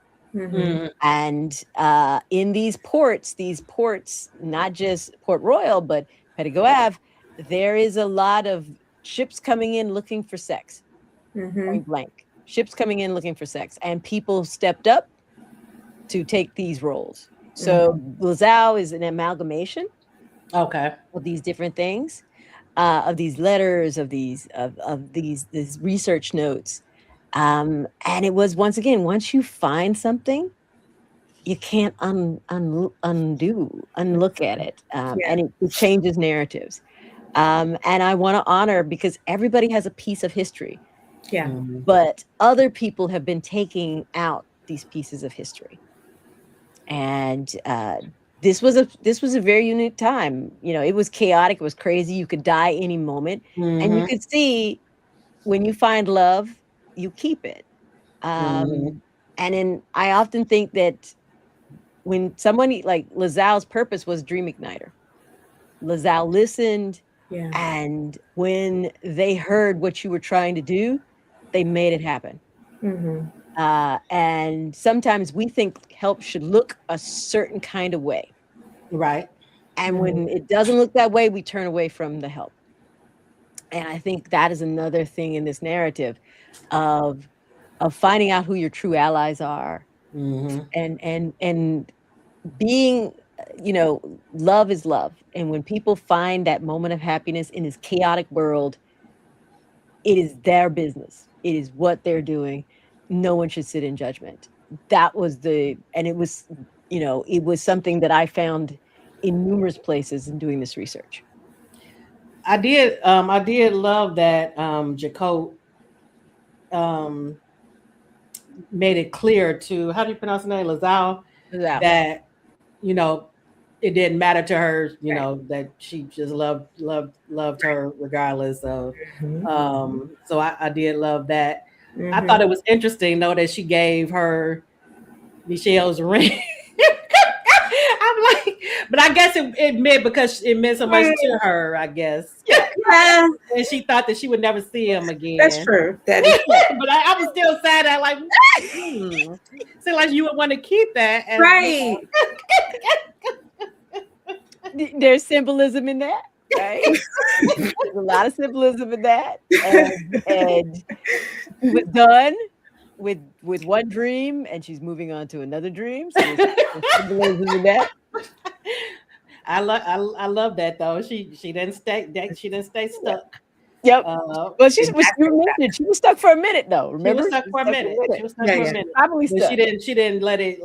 and in these ports, not just Port Royal but Pettigo Ave, there is a lot of ships coming in looking for sex. Point blank, ships coming in looking for sex, and people stepped up to take these roles. So Blazau is an amalgamation, of these different things, of these letters, of these research notes, And it was, once again, once you find something, you can't unlook at it. And it changes narratives. And I want to honor, because everybody has a piece of history. Yeah. But other people have been taking out these pieces of history. And this was a very unique time. It was chaotic, it was crazy. You could die any moment. And you could see, when you find love, you keep it. And then I often think that when somebody like Lazelle's purpose was dream igniter. Lazelle listened, and when they heard what you were trying to do, they made it happen. And sometimes we think help should look a certain kind of way. Right. And when it doesn't look that way, we turn away from the help. And I think that is another thing in this narrative of finding out who your true allies are, and being, love is love. And when people find that moment of happiness in this chaotic world, it is their business. It is what they're doing. No one should sit in judgment. That was and it was, it was something that I found in numerous places in doing this research. I did love that Jacob made it clear to, how do you pronounce the name, Lazelle, that it didn't matter to her, that she just loved her regardless of. So I did love that. I thought it was interesting though that she gave her Michelle's ring. I'm like, but I guess it meant, because it meant so much to her, I guess. Yeah. And she thought that she would never see him again. That's true. That is true. But I was still sad that, like, seemed like you would want to keep that. Right. There's symbolism in that, right? There's a lot of symbolism in that. And she was done with one dream, and she's moving on to another dream. So there's symbolism in that. I love that though. She didn't stay stuck. Yep. Well, she was stuck for a minute though. Remember? She was stuck for a minute. Probably stuck. She didn't let it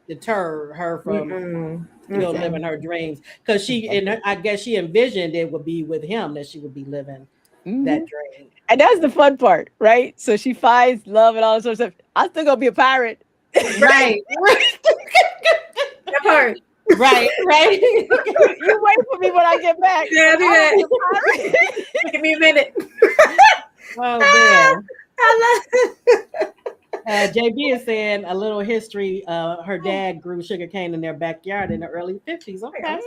deter her from living her dreams, because I guess she envisioned it would be with him that she would be living that dream. And that's the fun part, right? So she finds love and all this sort of stuff. I'm still gonna be a pirate. Right. That part. Right. You wait for me when I get back. Yeah, do that. Give me a minute. Oh man. I love JB is saying a little history. Her dad grew sugarcane in their backyard in the early 50s. Okay.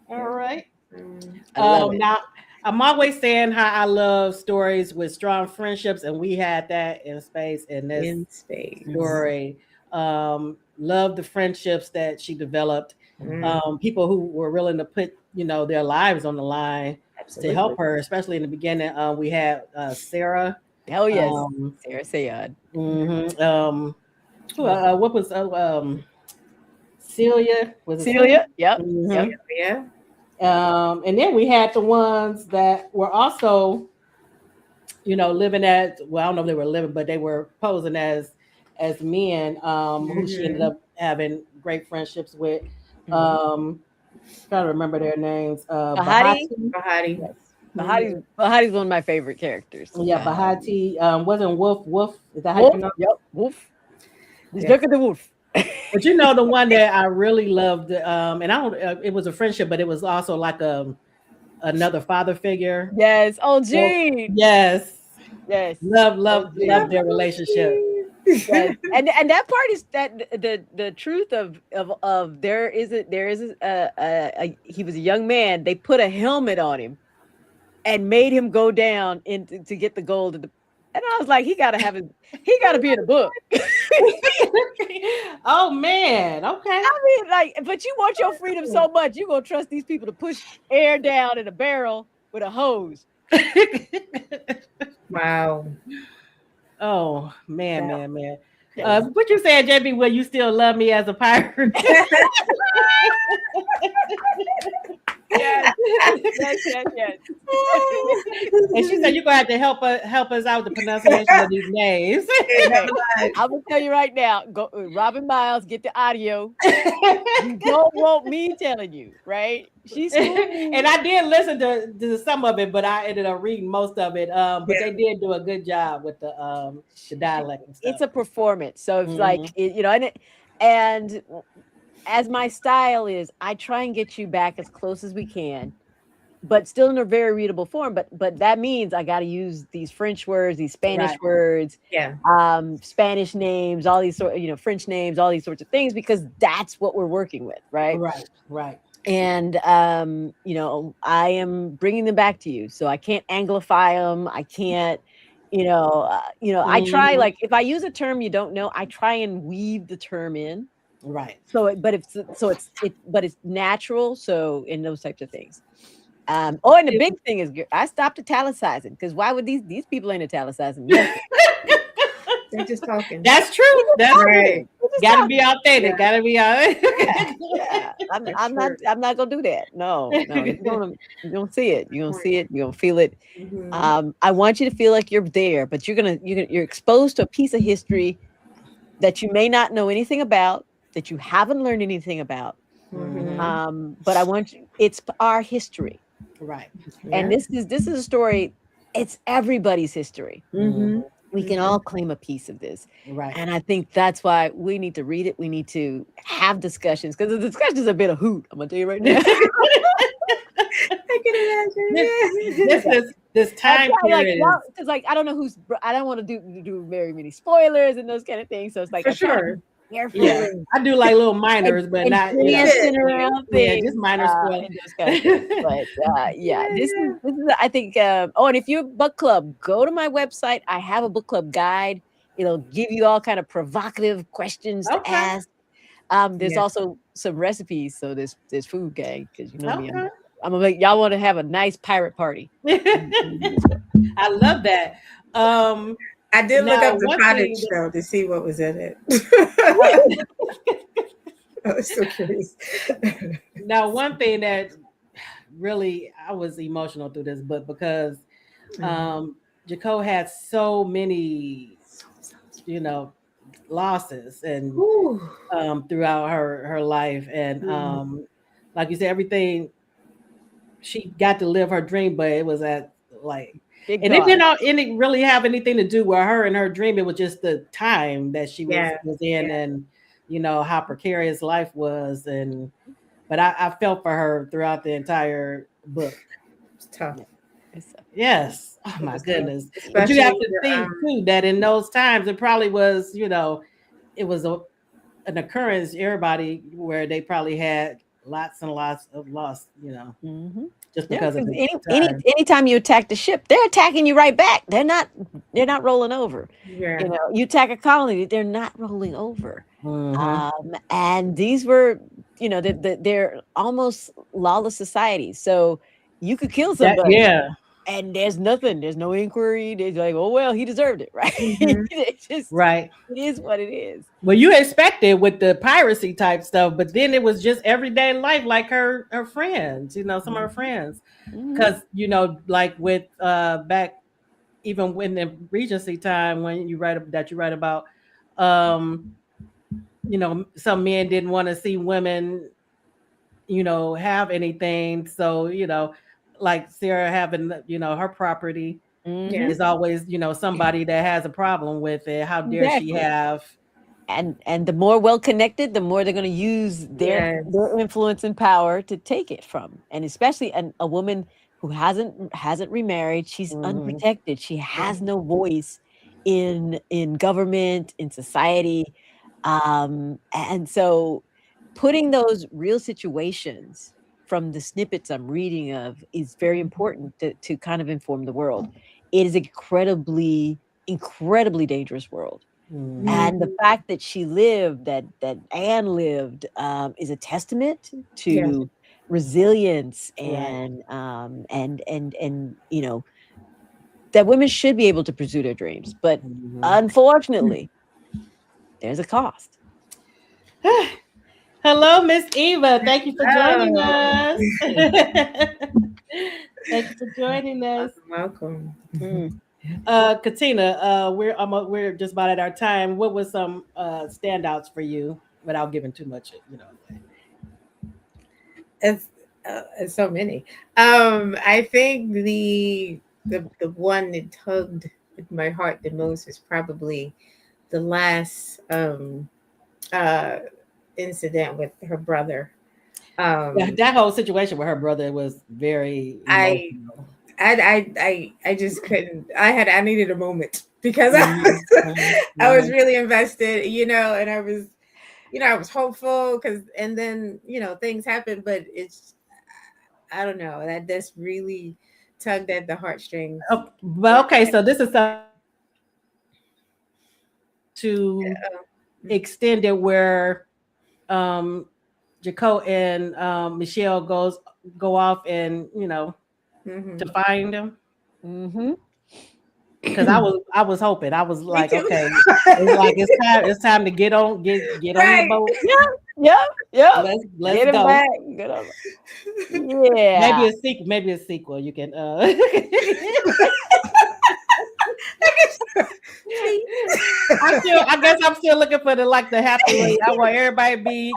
All right. Now, I'm always saying how I love stories with strong friendships, and we had that in space in this story. Love the friendships that she developed. People who were willing to put their lives on the line to help her, especially in the beginning. We had Sarah. Oh yes, Sarah Sayad. What was Celia? Was it Celia? Yep. Yeah. And then we had the ones that were also, living as, well, I don't know if they were living, but they were posing as men, who she ended up having great friendships with. Trying to remember their names. Bahati. Yes. Bahati's one of my favorite characters. Yeah, Bahati. Wasn't Wolf? Is that how you pronounce it? Yep, Wolf. Look at the Wolf. But the one that I really loved, and I don't. It was a friendship, but it was also like another father figure. Yes. Oh, Gene. Yes. Love their relationship. Yes. And that part is that the truth of there is he was a young man. They put a helmet on him and made him go down to get the gold. And I was like, he got to be in a book. Oh man, okay. I mean, but you want your freedom so much, you're gonna trust these people to push air down in a barrel with a hose. Wow. Oh man. What you saying, JB? Will you still love me as a pirate? Yes. yes. And she said you're gonna have to help us out with the pronunciation of these names. Okay. I'm gonna tell you right now. Go, Robin Miles, get the audio. You don't want me telling you, right? She's and I did listen to some of it, but I ended up reading most of it. But they did do a good job with the dialect and stuff. It's a performance, so it's like and as my style is, I try and get you back as close as we can, but still in a very readable form. But that means I got to use these French words, these Spanish words, Spanish names, all these French names, all these sorts of things, because that's what we're working with, right? Right. And I am bringing them back to you, so I can't anglify them. I can't, I try, like, if I use a term you don't know, I try and weave the term in. Right. But it's natural. So in those types of things. And the big thing is I stopped italicizing, because why would these people ain't italicizing? They're just talking. That's true. That's right. Gotta be authentic. Gotta be authentic. I'm not gonna do that. No. You're gonna see it. You're gonna see it. You're gonna feel it. I want you to feel like you're there, but you're exposed to a piece of history that you may not know anything about, that you haven't learned anything about. But I want you. It's our history, right? And this is a story. It's everybody's history. We can all claim a piece of this. Right. And I think that's why we need to read it. We need to have discussions, because the discussions are a bit of hoot. I'm going to tell you right now. I can imagine. This time period. Because I don't know I don't want to do very many spoilers and those kind of things. So it's like, for sure. Careful. Yeah, I do like little minors, but not around things. Just minor spoilers. But this is I think. And if you're a book club, go to my website. I have a book club guide. It'll give you all kind of provocative questions to ask. There's also some recipes. So there's food, gang, because me, I'm gonna make y'all want to have a nice pirate party. I love that. I did look up the cottage though to see what was in it. I was so curious. Now, one thing that really I was emotional through this book, because Jaco had so many, losses and throughout her life, and like you said, everything, she got to live her dream, but it was at like. And it didn't really have anything to do with her and her dream. It was just the time that she was in, and how precarious life was. But I felt for her throughout the entire book. It's tough. Yes. Oh my goodness. But you have to think too that in those times it probably was, it was an occurrence. Everybody where they probably had lots and lots of loss. Just because of anytime you attack the ship, they're attacking you right back. They're not rolling over. You attack a colony, they're not rolling over. And these were, they're almost lawless societies. So you could kill somebody. And there's no inquiry. They're like, oh well, he deserved it, right? It's just it is what it is. Well, you expect it with the piracy type stuff, but then it was just everyday life, like her friends, some of her friends, because like with back even when the Regency time, when you write about, some men didn't want to see women, have anything, so like Sarah having, her property is always, somebody that has a problem with it. How dare she have? And the more well-connected, the more they're going to use their influence and power to take it from. And especially a woman who hasn't remarried, she's unprotected. She has no voice in government, in society. And so putting those real situations from the snippets I'm reading of is very important to kind of inform the world. It is incredibly, incredibly dangerous world. And the fact that she lived, that Anne lived, is a testament to resilience and that women should be able to pursue their dreams. But unfortunately, there's a cost. Hello, Miss Eva. Thank you for joining us. Thank you for joining us. Welcome. Mm. Katina, we're just about at our time. What was some standouts for you without giving too much, away? It's so many. I think the one that tugged at my heart the most is probably the last uh incident with her brother. Yeah, Um, that whole situation with her brother was very I emotional. I just couldn't. I needed a moment because Mhm, mhm, I was mhm. really invested, and I was hopeful because, and then things happened, but I don't know, that this really tugged at the heartstrings. Oh, well, okay, so this is something to extend it where um Jaco and Michelle go off and to Mm-hmm. find him. Mm-hmm. Because I was hoping. I was Me like, too. okay, it's like it's time to get on your Right. boat. Yep, yep, yep. Let's Get him go. back. Get him. Yeah. Maybe a sequel. You can Please. I guess I'm still looking for the happy way. I want everybody to be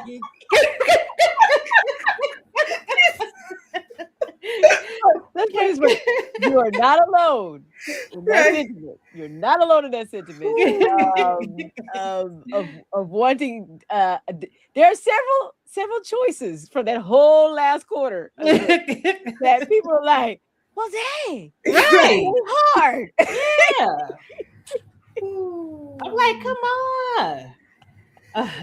Let's put it this way. You are not alone in that Right. sentiment. You're not alone in that sentiment. Of wanting. There are several choices for that whole last quarter of this that people are like, well, dang, that's right. really hard. Yeah. I'm like, come on.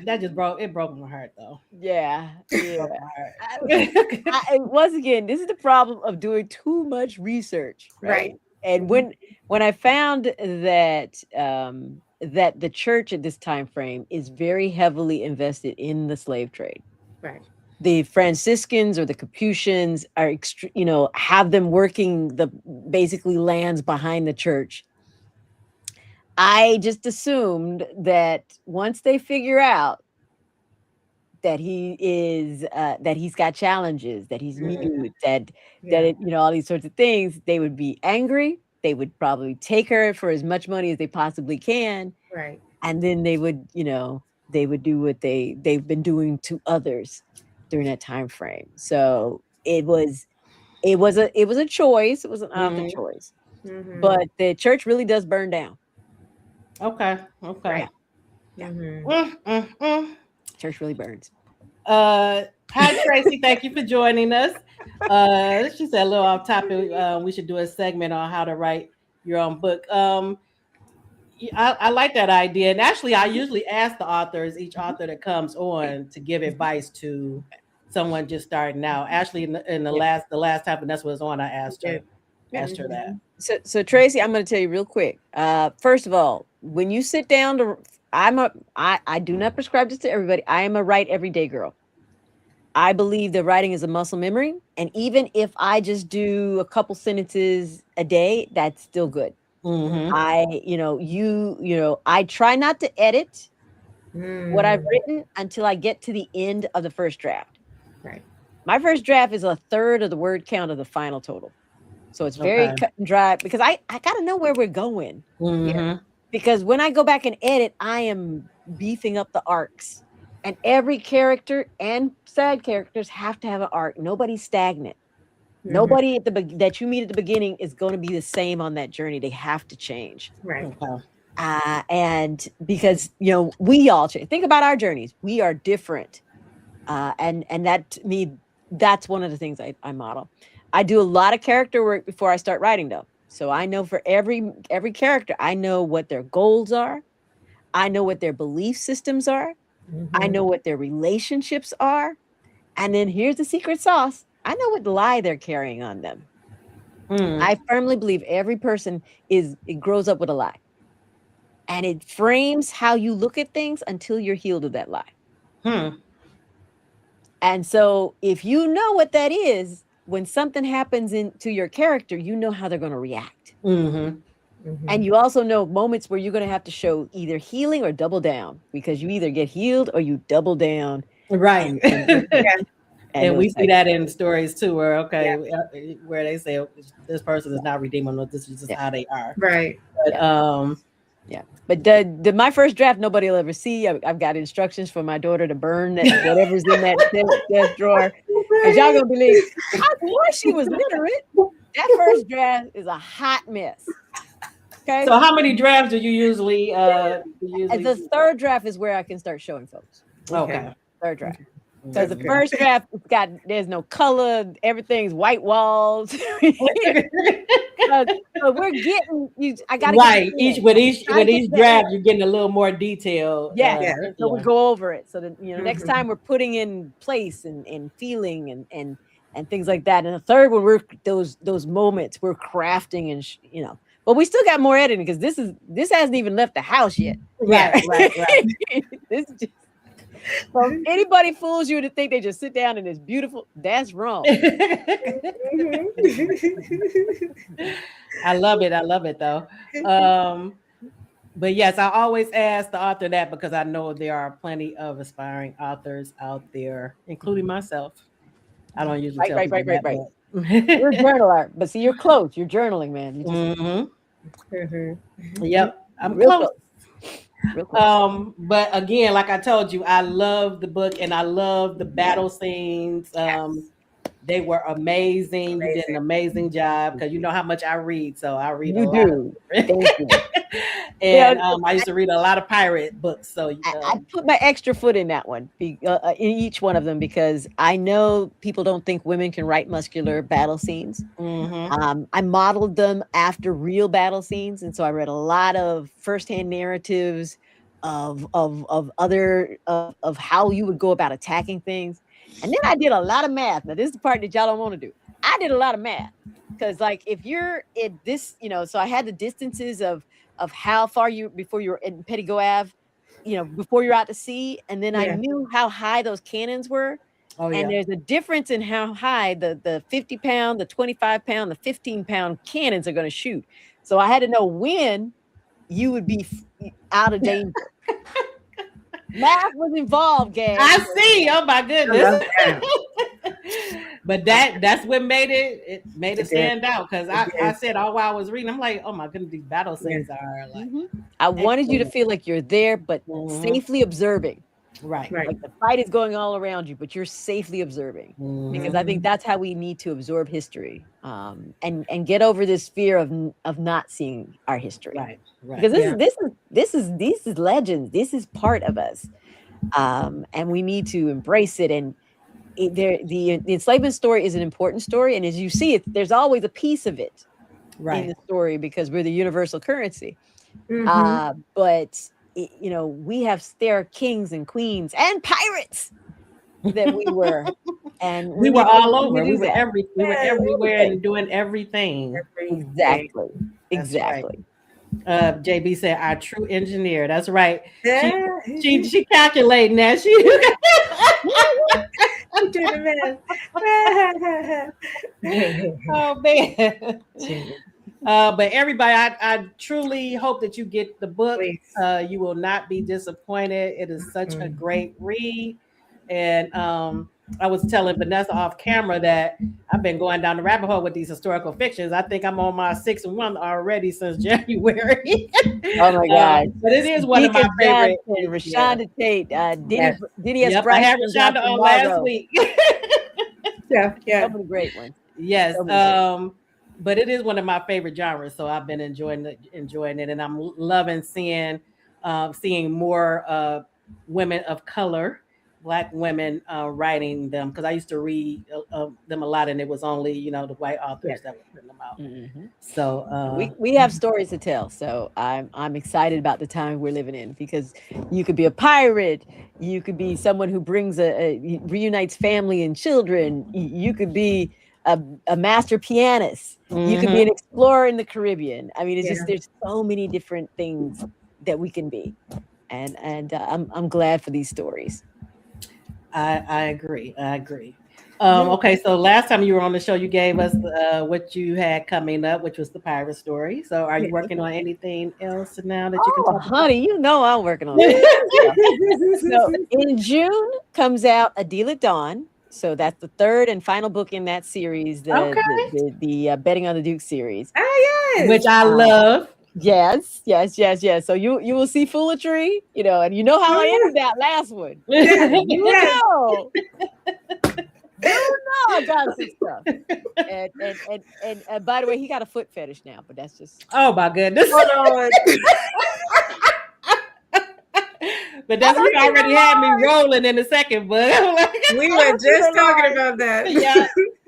That just broke my heart though. Yeah, yeah. Broke my I, heart. and once again, this is the problem of doing too much research, right? Right. And Mhm. when I found that the church at this time frame is very heavily invested in the slave trade. Right. The Franciscans or the Capuchins are have them working the basically lands behind the church. I just assumed that once they figure out that that he's got challenges, that he's Mhm. mute, that Yeah. all these sorts of things, they would be angry. They would probably take her for as much money as they possibly can, Right. and then they would do what they've been doing to others during that time frame. So it was a choice. It was an author Mhm. choice, Mm-hmm. but the church really does burn down. Okay. Okay. Yeah, Right. yeah, Mm-hmm. Mm. church really burns. Hi Tracy, thank you for joining us. She said a little off topic. We should do a segment on how to write your own book. I like that idea, and actually, I usually ask each author that comes on, to give advice to someone just starting out. Actually, in the Yeah. last time Vanessa was on, I Yeah. asked her Mm-hmm. that. So Tracy, I'm going to tell you real quick. First of all, when you sit down I do not prescribe this to everybody. I am a write everyday girl. I believe that writing is a muscle memory, and even if I just do a couple sentences a day, that's still good. Mm-hmm. I try not to edit what I've Mm. written until I get to the end of the first draft. Right. My first draft is a third of the word count of the final total. So it's very Okay. cut and dry because I got to know where we're going. Yeah. Mm-hmm. Because when I go back and edit, I am beefing up the arcs. And every character and side characters have to have an arc. Nobody's stagnant. Mm-hmm. Nobody that you meet at the beginning is going to be the same on that journey. They have to change. Right. Okay. And because we all change. Think about our journeys. We are different. And that, to me, that's one of the things I model. I do a lot of character work before I start writing, though. So I know for every character, I know what their goals are. I know what their belief systems are. I Mm-hmm. know what their relationships are. And then here's the secret sauce. I know what lie they're carrying on them. Mm. I firmly believe every person it grows up with a lie. And it frames how you look at things until you're healed of that lie. Hmm. And so if you know what that is, when something happens to your character, you know how they're going to react. Mm-hmm. And Mm-hmm. you also know moments where you're going to have to show either healing or double down, because you either get healed or you double down. Right. And Yeah. And we those see types that of in things. stories too, where where they say this person is not redeemable. This is just Yeah. how they are. Right. But Yeah, but the my first draft nobody will ever see. I've got instructions for my daughter to burn whatever's in that desk drawer, because y'all gonna believe I wish she was literate. That first draft is a hot mess. Okay, so how many drafts do you usually and the third draft is where I can start showing folks. Okay. Third draft. Okay. Because That's the good. first draft, there's no color, everything's white walls. So we're getting you. I gotta Right. get With gotta get each that draft, you're getting a little more detail. Yeah. Yeah. And so we go over it. So that next Mhm. time we're putting in place and feeling and things like that. And the third one, we're those moments we're crafting and but we still got more editing because this hasn't even left the house yet. Right. This is just, so if anybody fools you to think they just sit down and it's beautiful, that's wrong. I love it. I love it though. But yes, I always ask the author that because I know there are plenty of aspiring authors out there, including myself. I don't usually tell people that. Right. You're a journaler, but see, you're close. You're journaling, man. You just Yep, I'm real close. Real close. But again, like I told you, I love the book and I love the battle scenes. They were amazing. You did an amazing job because you know how much I read, so I read a You lot. do. Thank you. And I used to read a lot of pirate books. So I put my extra foot in that one, in each one of them, because I know people don't think women can write muscular battle scenes. I modeled them after real battle scenes, and so I read a lot of firsthand narratives of how you would go about attacking things, and then I did a lot of math. Now, this is the part that y'all don't want to do. I did a lot of math because, like, if you're at this, so I had the distances of how far before you're in Pettigo Ave, before you're out to sea, and then I knew how high those cannons were. And there's a difference in how high the 50-pound, the 25-pound, the 15-pound cannons are going to shoot. So I had to know when you would be out of danger. Math was involved, gang. I see. Oh my goodness. But that's what made it stand out because I said all while I was reading, I'm like, oh my goodness, these battle scenes are like. I wanted you to feel like you're there, but safely observing. Right. Like the fight is going all around you, but you're safely observing, because I think that's how we need to absorb history, and get over this fear of not seeing our history. Right. Because this is legends. This is part of us, and we need to embrace it. And the enslavement story is an important story, and as you see it, there's always a piece of it in the story because we're the universal currency. But there are kings and queens and pirates that we were, and we were all over. We were everywhere and doing everything. Exactly. Right. JB said, "Our true engineer." That's right. She calculating that. She doing the math. Oh man. But everybody, I truly hope that you get the book. You will not be disappointed. It is such a great read. And I was telling Vanessa off camera that I've been going down the rabbit hole with these historical fictions. I think I'm on my 6th one already since January. Oh my God. But it is one of my favorites. Rashonda Tate, Diddy S. Yep, I had Rashonda on last week. Yeah. So many great ones. Yes. But it is one of my favorite genres, so I've been enjoying it, and I'm loving seeing more women of color, Black women writing them, because I used to read them a lot, and it was only the white authors that were putting them out. So we have stories to tell. So I'm excited about the time we're living in, because you could be a pirate, you could be someone who brings reunites family and children, you could be a master pianist, you could be an explorer in the Caribbean. I mean, it's just there's so many different things that we can be, and I'm glad for these stories. I agree. Okay, so last time you were on the show, you gave us what you had coming up, which was the pirate story. So are you working on anything else now that you can talk about? Honey, I'm working on it. So in June comes out A Deal at Dawn, So that's the third and final book in that series, Okay. the Betting on the Duke series. Oh Which yes. I love. Yes, yes, yes, yes. So you will see foolery, and you know how I ended that last one. Yes. You Yes. know, you know I got some stuff. And by the way, he got a foot fetish now, but that's just Oh my goodness. Hold on. But that's what already had me rolling in a second, but I'm like, We were just talking about yeah.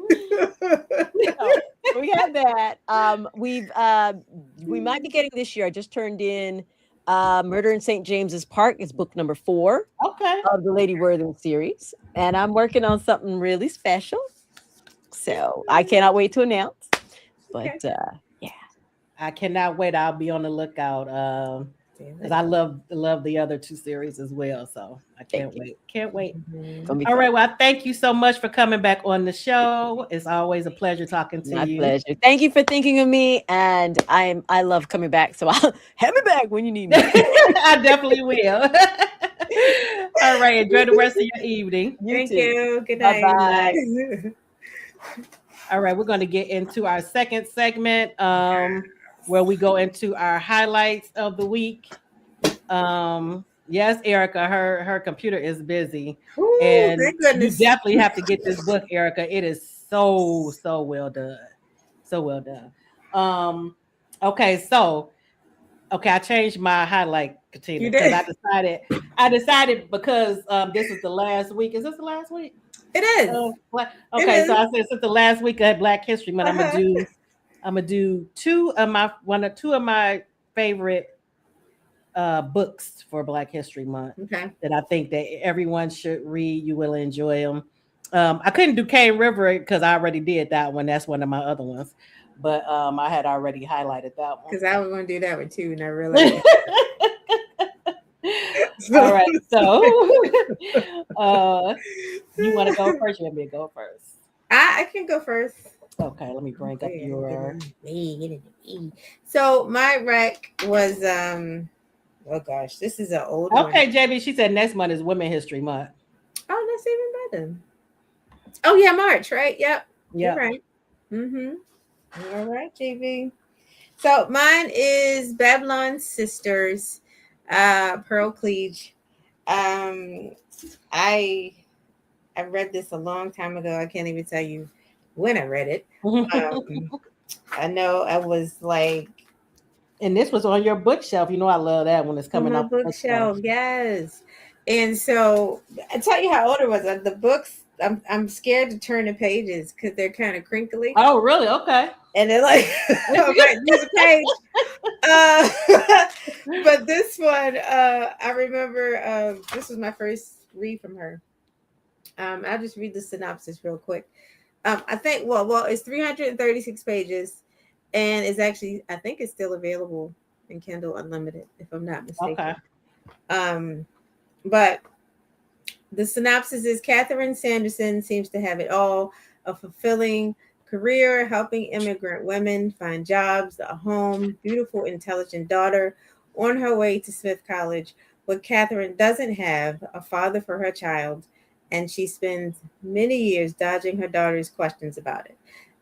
that. so we have that. We might be getting this year. I just turned in Murder in St. James's Park. It's book number 4 Okay. of the Lady Worthing series, and I'm working on something really special. So I cannot wait to announce. But Okay. yeah, I cannot wait. I'll be on the lookout. Because I love the other 2 series as well. So I thank can't you. wait. Can't wait. It's Mhm. gonna be All fun. right. Well, thank you so much for coming back on the show. It's always a pleasure talking to My you. pleasure. Thank you for thinking of me, and I love coming back. So I'll have me back when you need me. I definitely will. All right. Enjoy the rest of your evening. You Thank too. you. Good Bye night. bye. All right. We're going to get into our second segment where we go into our highlights of the week. Yes, Erica, her computer is busy. Ooh, And thank you goodness. definitely have to get this book, Erica. It is so well done. So well done. Um, okay, so okay, I changed my highlight, Katina, You because did. I decided because this is the last week. Is this the last week? It is. It Okay, so is. I said since the last week of Black History Month, Uh-huh. I'm gonna do two of my favorite books for Black History Month Okay. that I think that everyone should read. You will enjoy them. I couldn't do Cane River because I already did that one. That's one of my other ones, but I had already highlighted that one. Because I was going to do that one too, and I realized. All So, right, so uh, you want to go first? You want me to go first? I can go first. Okay, let me bring up your. So my rec was oh gosh, this is an old one. Okay, JB. She said next month is Women History Month. Oh, that's even better. Oh yeah, March, right? Yep. You're Yep. right. Mm-hmm. All right, JB. So mine is Babylon Sisters, Pearl Cleage. Um, I I read this a long time ago. I can't even tell you when I read it. Um, I know I was like And this was on your bookshelf. You know I love that when it's on coming my off the bookshelf. bookshelf, yes. And so I tell you how old it was. The books, I'm scared to turn the pages because they're kind of crinkly, Oh, really? Okay. and they're like I might lose a page. Uh, but this one, I remember this was my first read from her. I'll just read the synopsis real quick. I think it's 336 pages, and it's actually I think it's still available in Kindle Unlimited if I'm not Okay. mistaken. Um, but the synopsis is Catherine Sanderson seems to have it all: a fulfilling career helping immigrant women find jobs, a home, beautiful, intelligent daughter on her way to Smith College. What Catherine doesn't have, a father for her child, and she spends many years dodging her daughter's questions about it.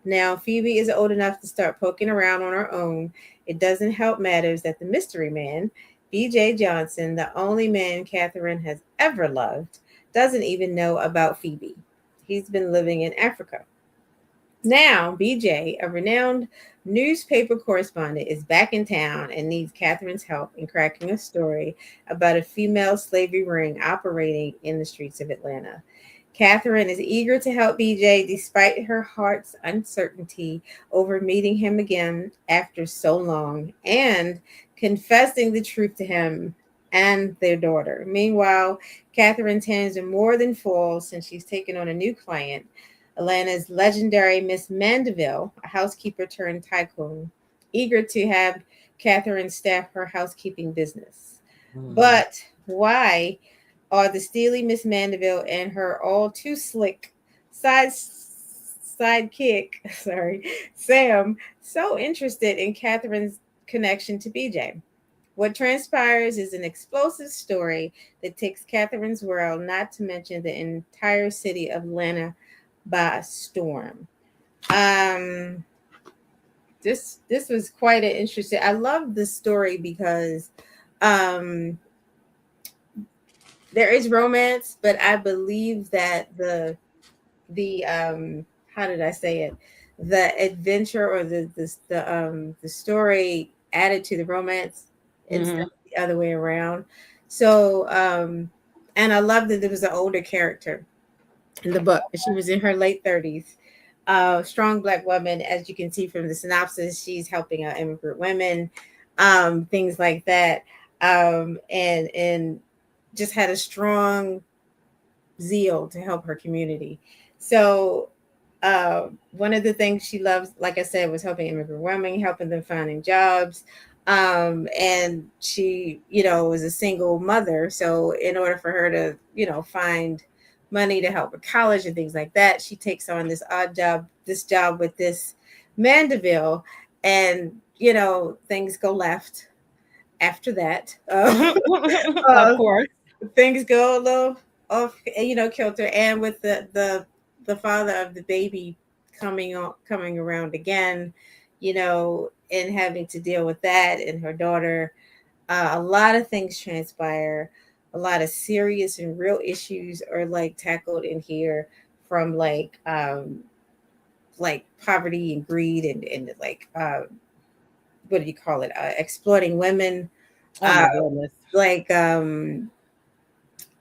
Now, Phoebe is old enough to start poking around on her own. It doesn't help matters that the mystery man, B.J. Johnson, the only man Catherine has ever loved, doesn't even know about Phoebe. He's been living in Africa. Now, BJ, a renowned newspaper correspondent, is back in town and needs Catherine's help in cracking a story about a female slavery ring operating in the streets of Atlanta. Catherine is eager to help BJ despite her heart's uncertainty over meeting him again after so long and confessing the truth to him and their daughter. Meanwhile, Catherine's hands are more than full since she's taken on a new client, Atlanta's legendary Miss Mandeville, a housekeeper turned tycoon, eager to have Catherine staff her housekeeping business. Mhm. But why are the steely Miss Mandeville and her all too slick sidekick, sorry, Sam, so interested in Catherine's connection to BJ? What transpires is an explosive story that takes Catherine's world, not to mention the entire city of Atlanta, by storm. Um, this was quite an interesting. I love this story because um, there is romance, but I believe that the how did I say it? The adventure or the story added to the romance instead of the other way around. So and I love that there was an older character in the book. She was in her late 30s. Strong black woman, as you can see from the synopsis, she's helping out immigrant women, things like that. And just had a strong zeal to help her community. So one of the things she loves, like I said, was helping immigrant women, helping them finding jobs. And she, was a single mother. So in order for her to, find money to help with college and things like that, she takes on this job with this Mandeville, and things go left after that. Of course. Things go a little off, kilter, and with the father of the baby coming around again, and having to deal with that, and her daughter, a lot of things transpire. A lot of serious and real issues are like tackled in here, from like poverty and greed, and like what do you call it, exploiting women. Oh my goodness. Like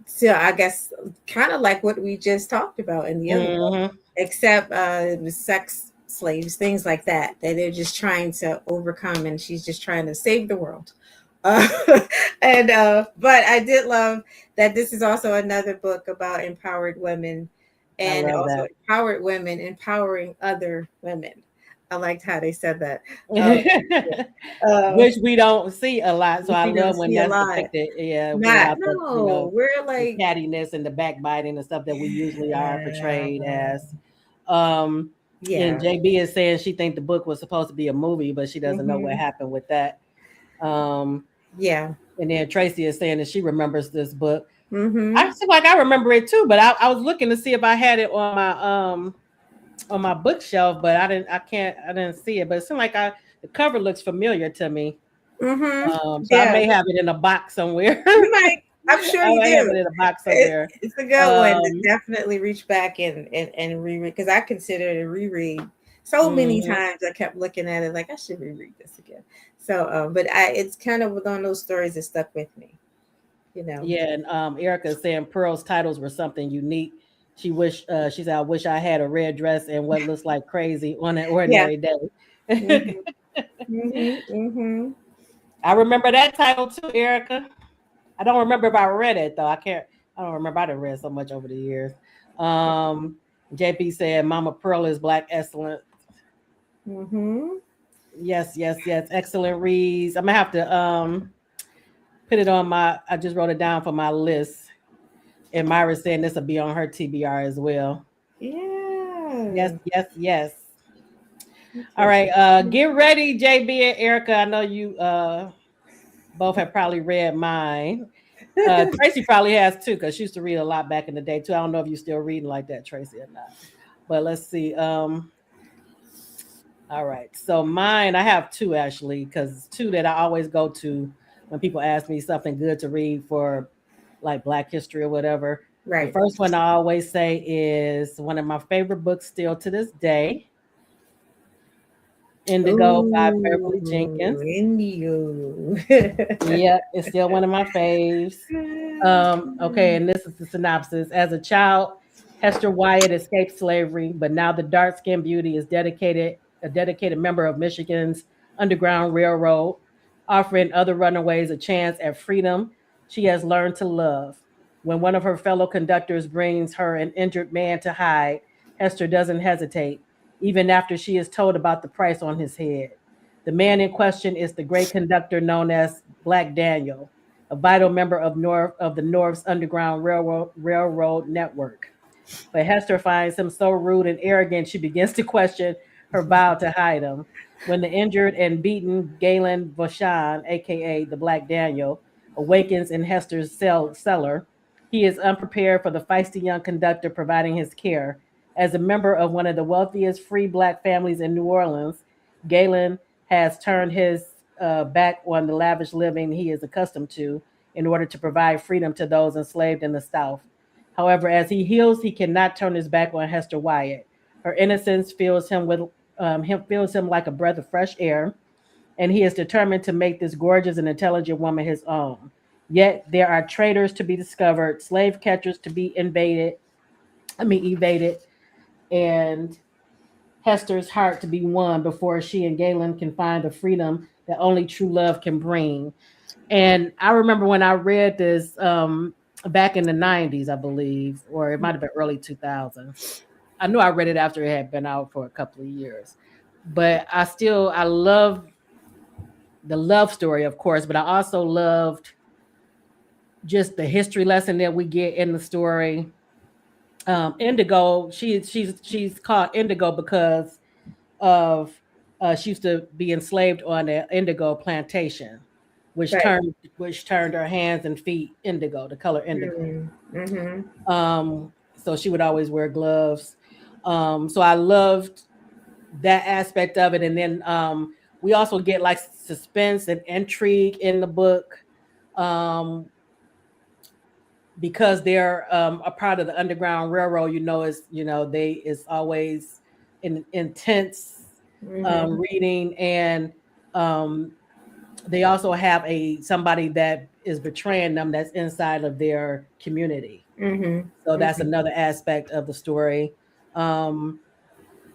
so I guess kind of like what we just talked about in the other book, except the sex slaves, things like that they're just trying to overcome, and she's just trying to save the world. uh, and but I did love that this is also another book about empowered women, and also that. empowered women empowering other women. I liked how they said that. Which we don't see a lot. So I We don't love when see a that's lot. depicted. Yeah, Not without the, no, we're the like, cattiness and the backbiting and stuff that we usually are yeah, portrayed as. Um, and yeah. JB is saying she think the book was supposed to be a movie, but she doesn't know what Hmm. happened with that. Um, Yeah. and then Tracy is saying that she remembers this book. I Hmm. seem like I remember it too, but I was looking to see if I had it on my bookshelf, but I didn't see it. But it seemed like the cover looks familiar to me. Hmm. So I Yeah. may have it in a box somewhere. You might. I'm sure I you may have it do. in a box somewhere. It's a good one to Um, definitely reach back and reread, because I consider it a reread. So many mhm. times I kept looking at it like I should reread this again. So, but it's kind of one of those stories that stuck with me. You know. Yeah, and Erica is saying Pearl's titles were something unique. She said, I wish I had a red dress and what looks like crazy on an Yeah. ordinary day. Hmm. Hmm. Hmm. I remember that title too, Erica. I don't remember if I read it though. I don't remember. I done read so much over the years. Um, JP said Mama Pearl is black excellent. Hmm. Yes, yes, yes. Excellent reads. I'm gonna have to put it on I just wrote it down for my list. And Myra's saying this will be on her TBR as well. Yes, Yeah. yes, yes. All right. Interesting. Get ready, JB and Erica. I know you both have probably read mine. Tracy probably has too, because she used to read a lot back in the day too. I don't know if you're still reading like that, Tracy, or not. But let's see. All right. So mine, I have two actually, because two that I always go to when people ask me something good to read for like Black history or whatever. The Right. first one I always say is one of my favorite books still to this day, Indigo by Beverly Ooh, Jenkins. Indio. Yeah, it's still one of my faves. Okay, and this is the synopsis. As a child, Hester Wyatt escaped slavery, but now the dark-skinned beauty is a dedicated member of Michigan's Underground Railroad, offering other runaways a chance at freedom she has learned to love. When one of her fellow conductors brings her an injured man to hide, Hester doesn't hesitate, even after she is told about the price on his head. The man in question is the great conductor known as Black Daniel, a vital member of the North's Underground Railroad network. But Hester finds him so rude and arrogant she begins to question her vow to hide him. When the injured and beaten Galen Vauchan, aka the Black Daniel, awakens in Hester's cellar, he is unprepared for the feisty young conductor providing his care. As a member of one of the wealthiest free black families in New Orleans, Galen has turned his back on the lavish living he is accustomed to in order to provide freedom to those enslaved in the South. However, as he heals, he cannot turn his back on Hester Wyatt. Her innocence fills him like a breath of fresh air, and he is determined to make this gorgeous and intelligent woman his own. Yet there are traitors to be discovered, slave catchers to be evaded, and Hester's heart to be won before she and Galen can find the freedom that only true love can bring. And I remember when I read this back in the 90s, I believe, or it might have been early 2000s. I knew I read it after it had been out for a couple of years. But I love the love story, of course, but I also loved just the history lesson that we get in the story. Indigo, she's called Indigo because of she used to be enslaved on an indigo plantation, Right. which turned her hands and feet indigo, the color indigo. Mm-hmm. So she would always wear gloves. So I loved that aspect of it, and then we also get like suspense and intrigue in the book. Because they're a part of the Underground Railroad, it's always an intense Mm-hmm. reading, and they also have somebody that is betraying them that's inside of their community. Mm-hmm. So that's Mm-hmm. another aspect of the story. Um,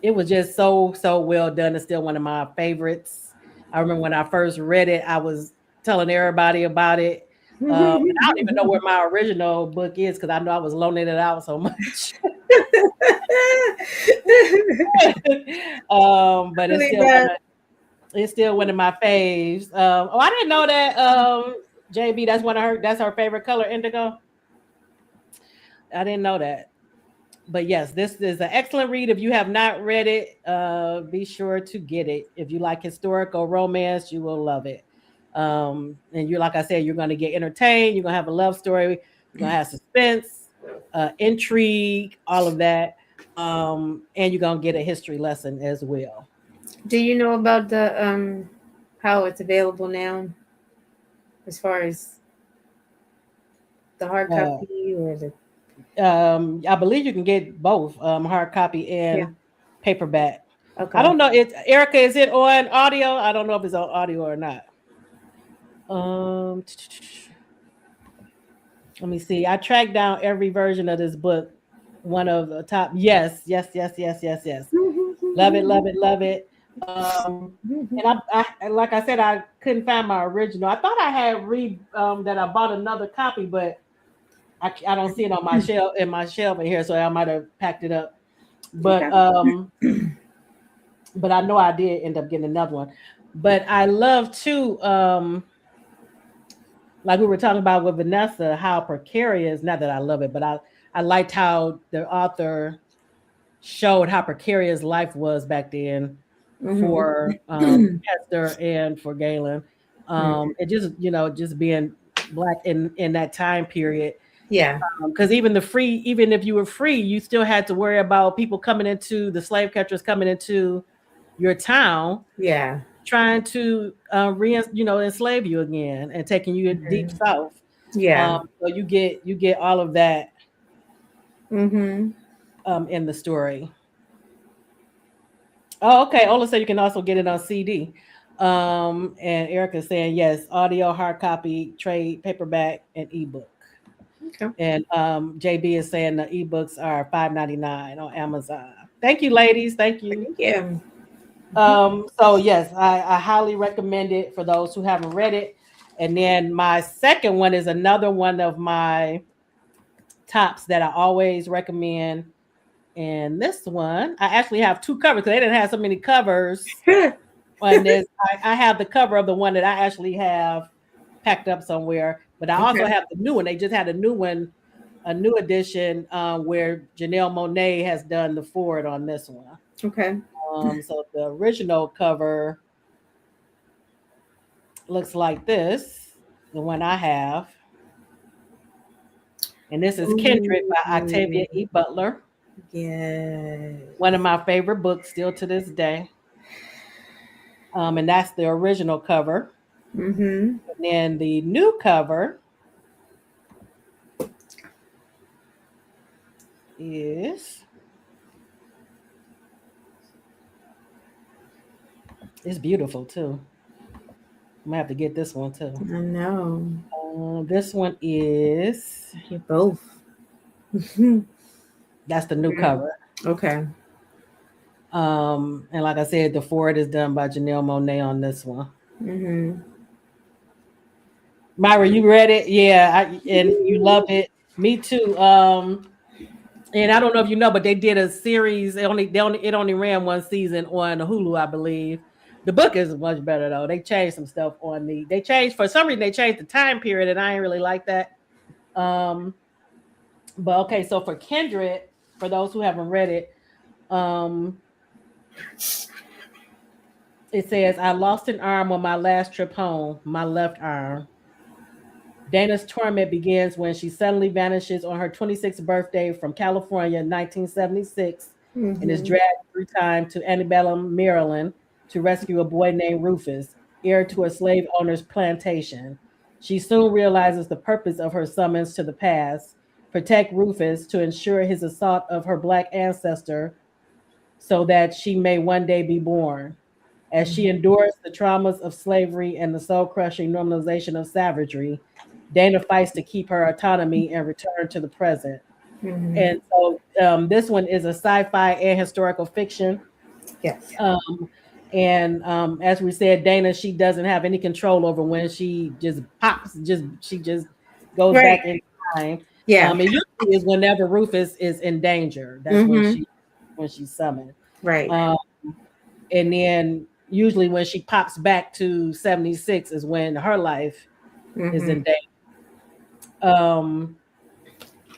it was just so well done. It's still one of my favorites. I remember when I first read it, I was telling everybody about it. And I don't even know where my original book is because I know I was loaning it out so much. But Really bad. it's still one of my faves. I didn't know that JB, that's her favorite color, indigo. I didn't know that. But yes, this is an excellent read. If you have not read it, be sure to get it. If you like historical romance, you will love it. And you, like I said, you're going to get entertained. You're going to have a love story. You're going to have suspense, intrigue, all of that. And you're going to get a history lesson as well. Do you know about the how it's available now, as far as the hard Uh, copy or the I believe you can get both hard copy yeah? and paperback. I Okay. don't know. Erica, is it on audio? I don't know if it's on audio or not. Um, Let me see. I tracked down every version of this book. One of the top. Yes, yes, yes, yes, yes, yes. Love it, love it, love it. And like I said, I couldn't find my original. I thought I had read that I bought another copy, but I don't see it on my shelf in here, so I might have packed it up. But Okay. but I know I did end up getting another one. But I love too. Like we were talking about with Vanessa, how precarious, not that I love it, but I liked how the author showed how precarious life was back then Mm-hmm. for Hester and for Galen. And just being black in that time period. Yeah. Because even if you were free, you still had to worry about people the slave catchers coming into your town Yeah. trying to enslave you again and taking you deep Mhm. south. Yeah. So you get all of that Mm-hmm. in the story. Oh, okay. Ola said you can also get it on CD. And Erica's saying yes, audio, hard copy, trade, paperback, and ebook. Okay. And JB is saying the ebooks are $5.99 on Amazon. Thank you, ladies. Thank you. Thank you. So yes, I highly recommend it for those who haven't read it. And then my second one is another one of my tops that I always recommend. And this one, I actually have two covers because they didn't have so many covers on this. I have the cover of the one that I actually have packed up somewhere, but I also Okay. have the new one. They just had a new one, a new edition where Janelle Monáe has done the forward on this one. Okay. So the original cover looks like this, the one I have. And this is Kindred by Octavia Ooh, E. Butler. yes. One of my favorite books still to this day. And that's the original cover. Mm-hmm. And then the new cover is it's beautiful too. I'm gonna have to get this one too. I know. This one is You're both. that's the new cover. Okay. And like I said, the forward is done by Janelle Monáe on this one. Mm-hmm. Myra, you read it? Yeah, and you loved it. Me too. And I don't know if you know, but they did a series. It only ran one season on Hulu, I believe. The book is much better though. They changed some stuff on the. They changed for some reason. They changed the time period, and I ain't really like that. Um, but okay, so for Kindred, for those who haven't read it, um, it says, "I lost an arm on my last trip home. My left arm. Dana's torment begins when she suddenly vanishes on her 26th birthday from California in 1976 and is Mm-hmm. dragged through time to Antebellum, Maryland to rescue a boy named Rufus, heir to a slave owner's plantation. She soon realizes the purpose of her summons to the past, protect Rufus to ensure his assault of her black ancestor so that she may one day be born. As she endures the traumas of slavery and the soul crushing normalization of savagery, Dana fights to keep her autonomy and return to the present. Mm-hmm. And so this one is a sci fi and historical fiction. Yes. Um, and as we said, Dana, she doesn't have any control over when she just pops, she just goes Right. back in time. Yeah. It usually is whenever Rufus is in danger. That's Mm-hmm. when she's summoned. Right. Um, and then usually when she pops back to 76 is when her life is Mm-hmm. in danger. Um,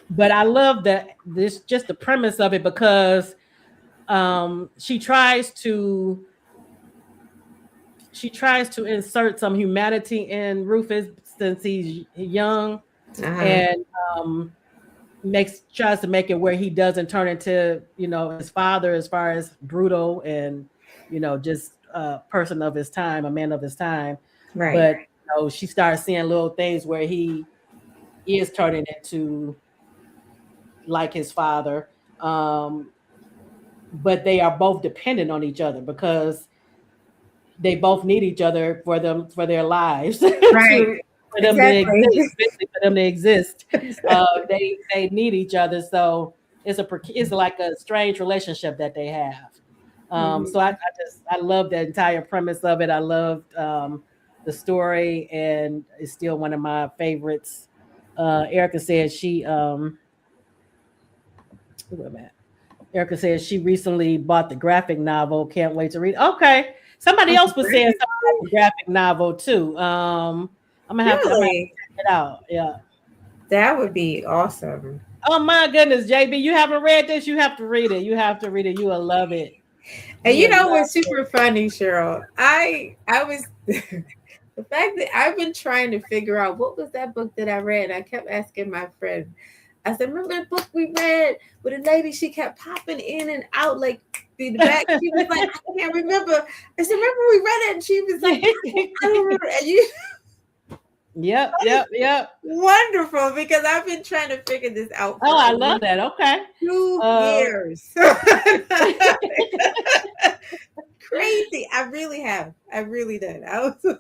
but I love this just the premise of it because she tries to insert some humanity in Rufus since he's young Uh-huh. and tries to make it where he doesn't turn into his father as far as brutal and just a person of his time, a man of his time. Right. But she starts seeing little things where he is turning into like his father. Um, but they are both dependent on each other because they both need each other for their lives Right. for them to Exactly. exist. Basically, for them to exist, they need each other. So it's like a strange relationship that they have. So Mhm. I love the entire premise of it. I loved the story, and it's still one of my favorites. Erica said where am I at? Erica says she recently bought the graphic novel. Can't wait to read. Okay, somebody Oh, else was saying really? something about the graphic novel too. I'm gonna have to Really? check it out. Yeah. That would be awesome. Oh my goodness, JB, you haven't read this. You have to read it. You have to read it. You will love it. And You you will know love what's it. super funny, Cheryl? I was the fact that I've been trying to figure out what was that book that I read. I kept asking my friend. I said, "Remember that book we read with a lady? She kept popping in and out like the back." She was like, "I can't remember." I said, "Remember we read it?" And she was like, "I don't remember." And you Yep, yep, yep. wonderful because I've been trying to figure this out Oh, for I love that. Okay. Um,2 years. Crazy. I really have. I really did. I was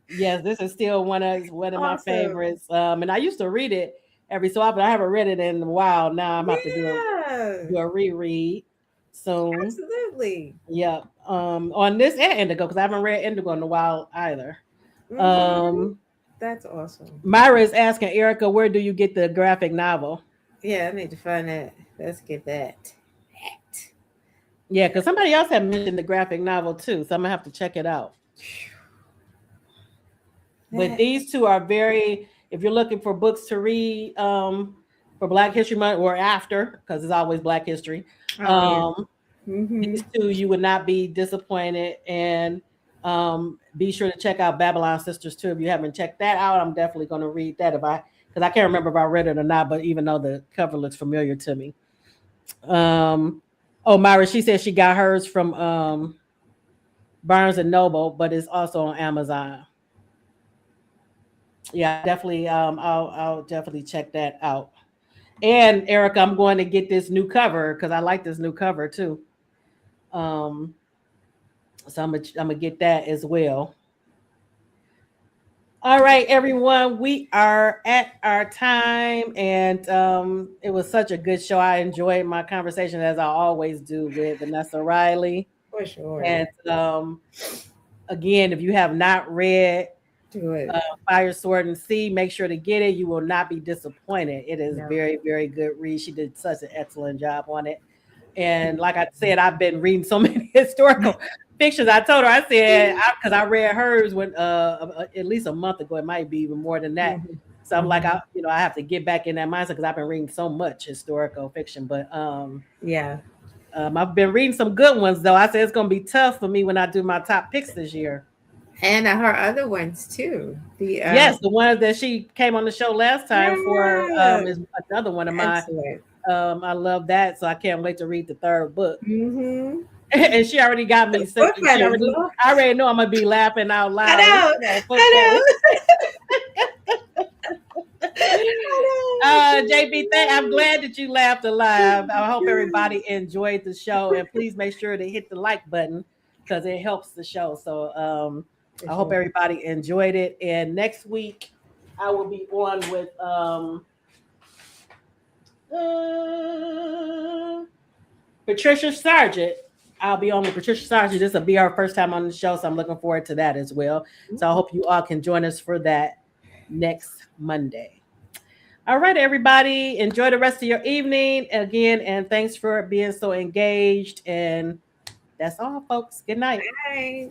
yes, this is still one of my awesome. favorites. And I used to read it every so often. I haven't read it in a while. Now I'm gonna have to Yeah, do a reread soon. absolutely. Yep. On this and Indigo, because I haven't read Indigo in a while either. Hmm. Um, That's awesome. Myra is asking Erica, where do you get the graphic novel? Yeah, I need to find that. Let's get that. Yeah, because somebody else had mentioned the graphic novel too, so I'm gonna have to check it out. But That. these two are very, if you're looking for books to read for Black History Month or after, because it's always Black History, Oh yeah. um, These two, you would not be disappointed. And be sure to check out Babylon Sisters too. If you haven't checked that out, I'm definitely going to read that because I can't remember if I read it or not. But even though the cover looks familiar to me. Oh, Myra, she said she got hers from Barnes and Noble, but it's also on Amazon. Yeah, definitely. I'll definitely check that out. And Erica, I'm going to get this new cover because I like this new cover too. Um, so I'm gonna get that as well. All right, everyone, we are at our time, and it was such a good show. I enjoyed my conversation as I always do with Vanessa Riley. For sure. And again, if you have not read Do it. Fire Sword and Sea, make sure to get it. You will not be disappointed. It is No. very, very good read. She did such an excellent job on it. And like I said, I've been reading so many historical fictions. I told her, I said, because I read hers when at least a month ago. It might be even more than that. So I'm like, I have to get back in that mindset because I've been reading so much historical fiction. But Yeah. I've been reading some good ones though. I said it's gonna be tough for me when I do my top picks this year. And her other ones too. Yes, the one that she came on the show last time for is another one of mine. Excellent. I love that, so I can't wait to read the third book. Mm-hmm. And she already got me. I already know I'm gonna be laughing out loud. I know. JB, I'm glad that you laughed alive. I hope everybody enjoyed the show, and please make sure to hit the like button because it helps the show. So I hope everybody enjoyed it. And next week I will be on with Patricia Sargent. I'll be on with Patricia Sargent. This will be our first time on the show, so I'm looking forward to that as well. So I hope you all can join us for that next Monday. All right, everybody. Enjoy the rest of your evening again, and thanks for being so engaged. And that's all, folks. Good night. Bye.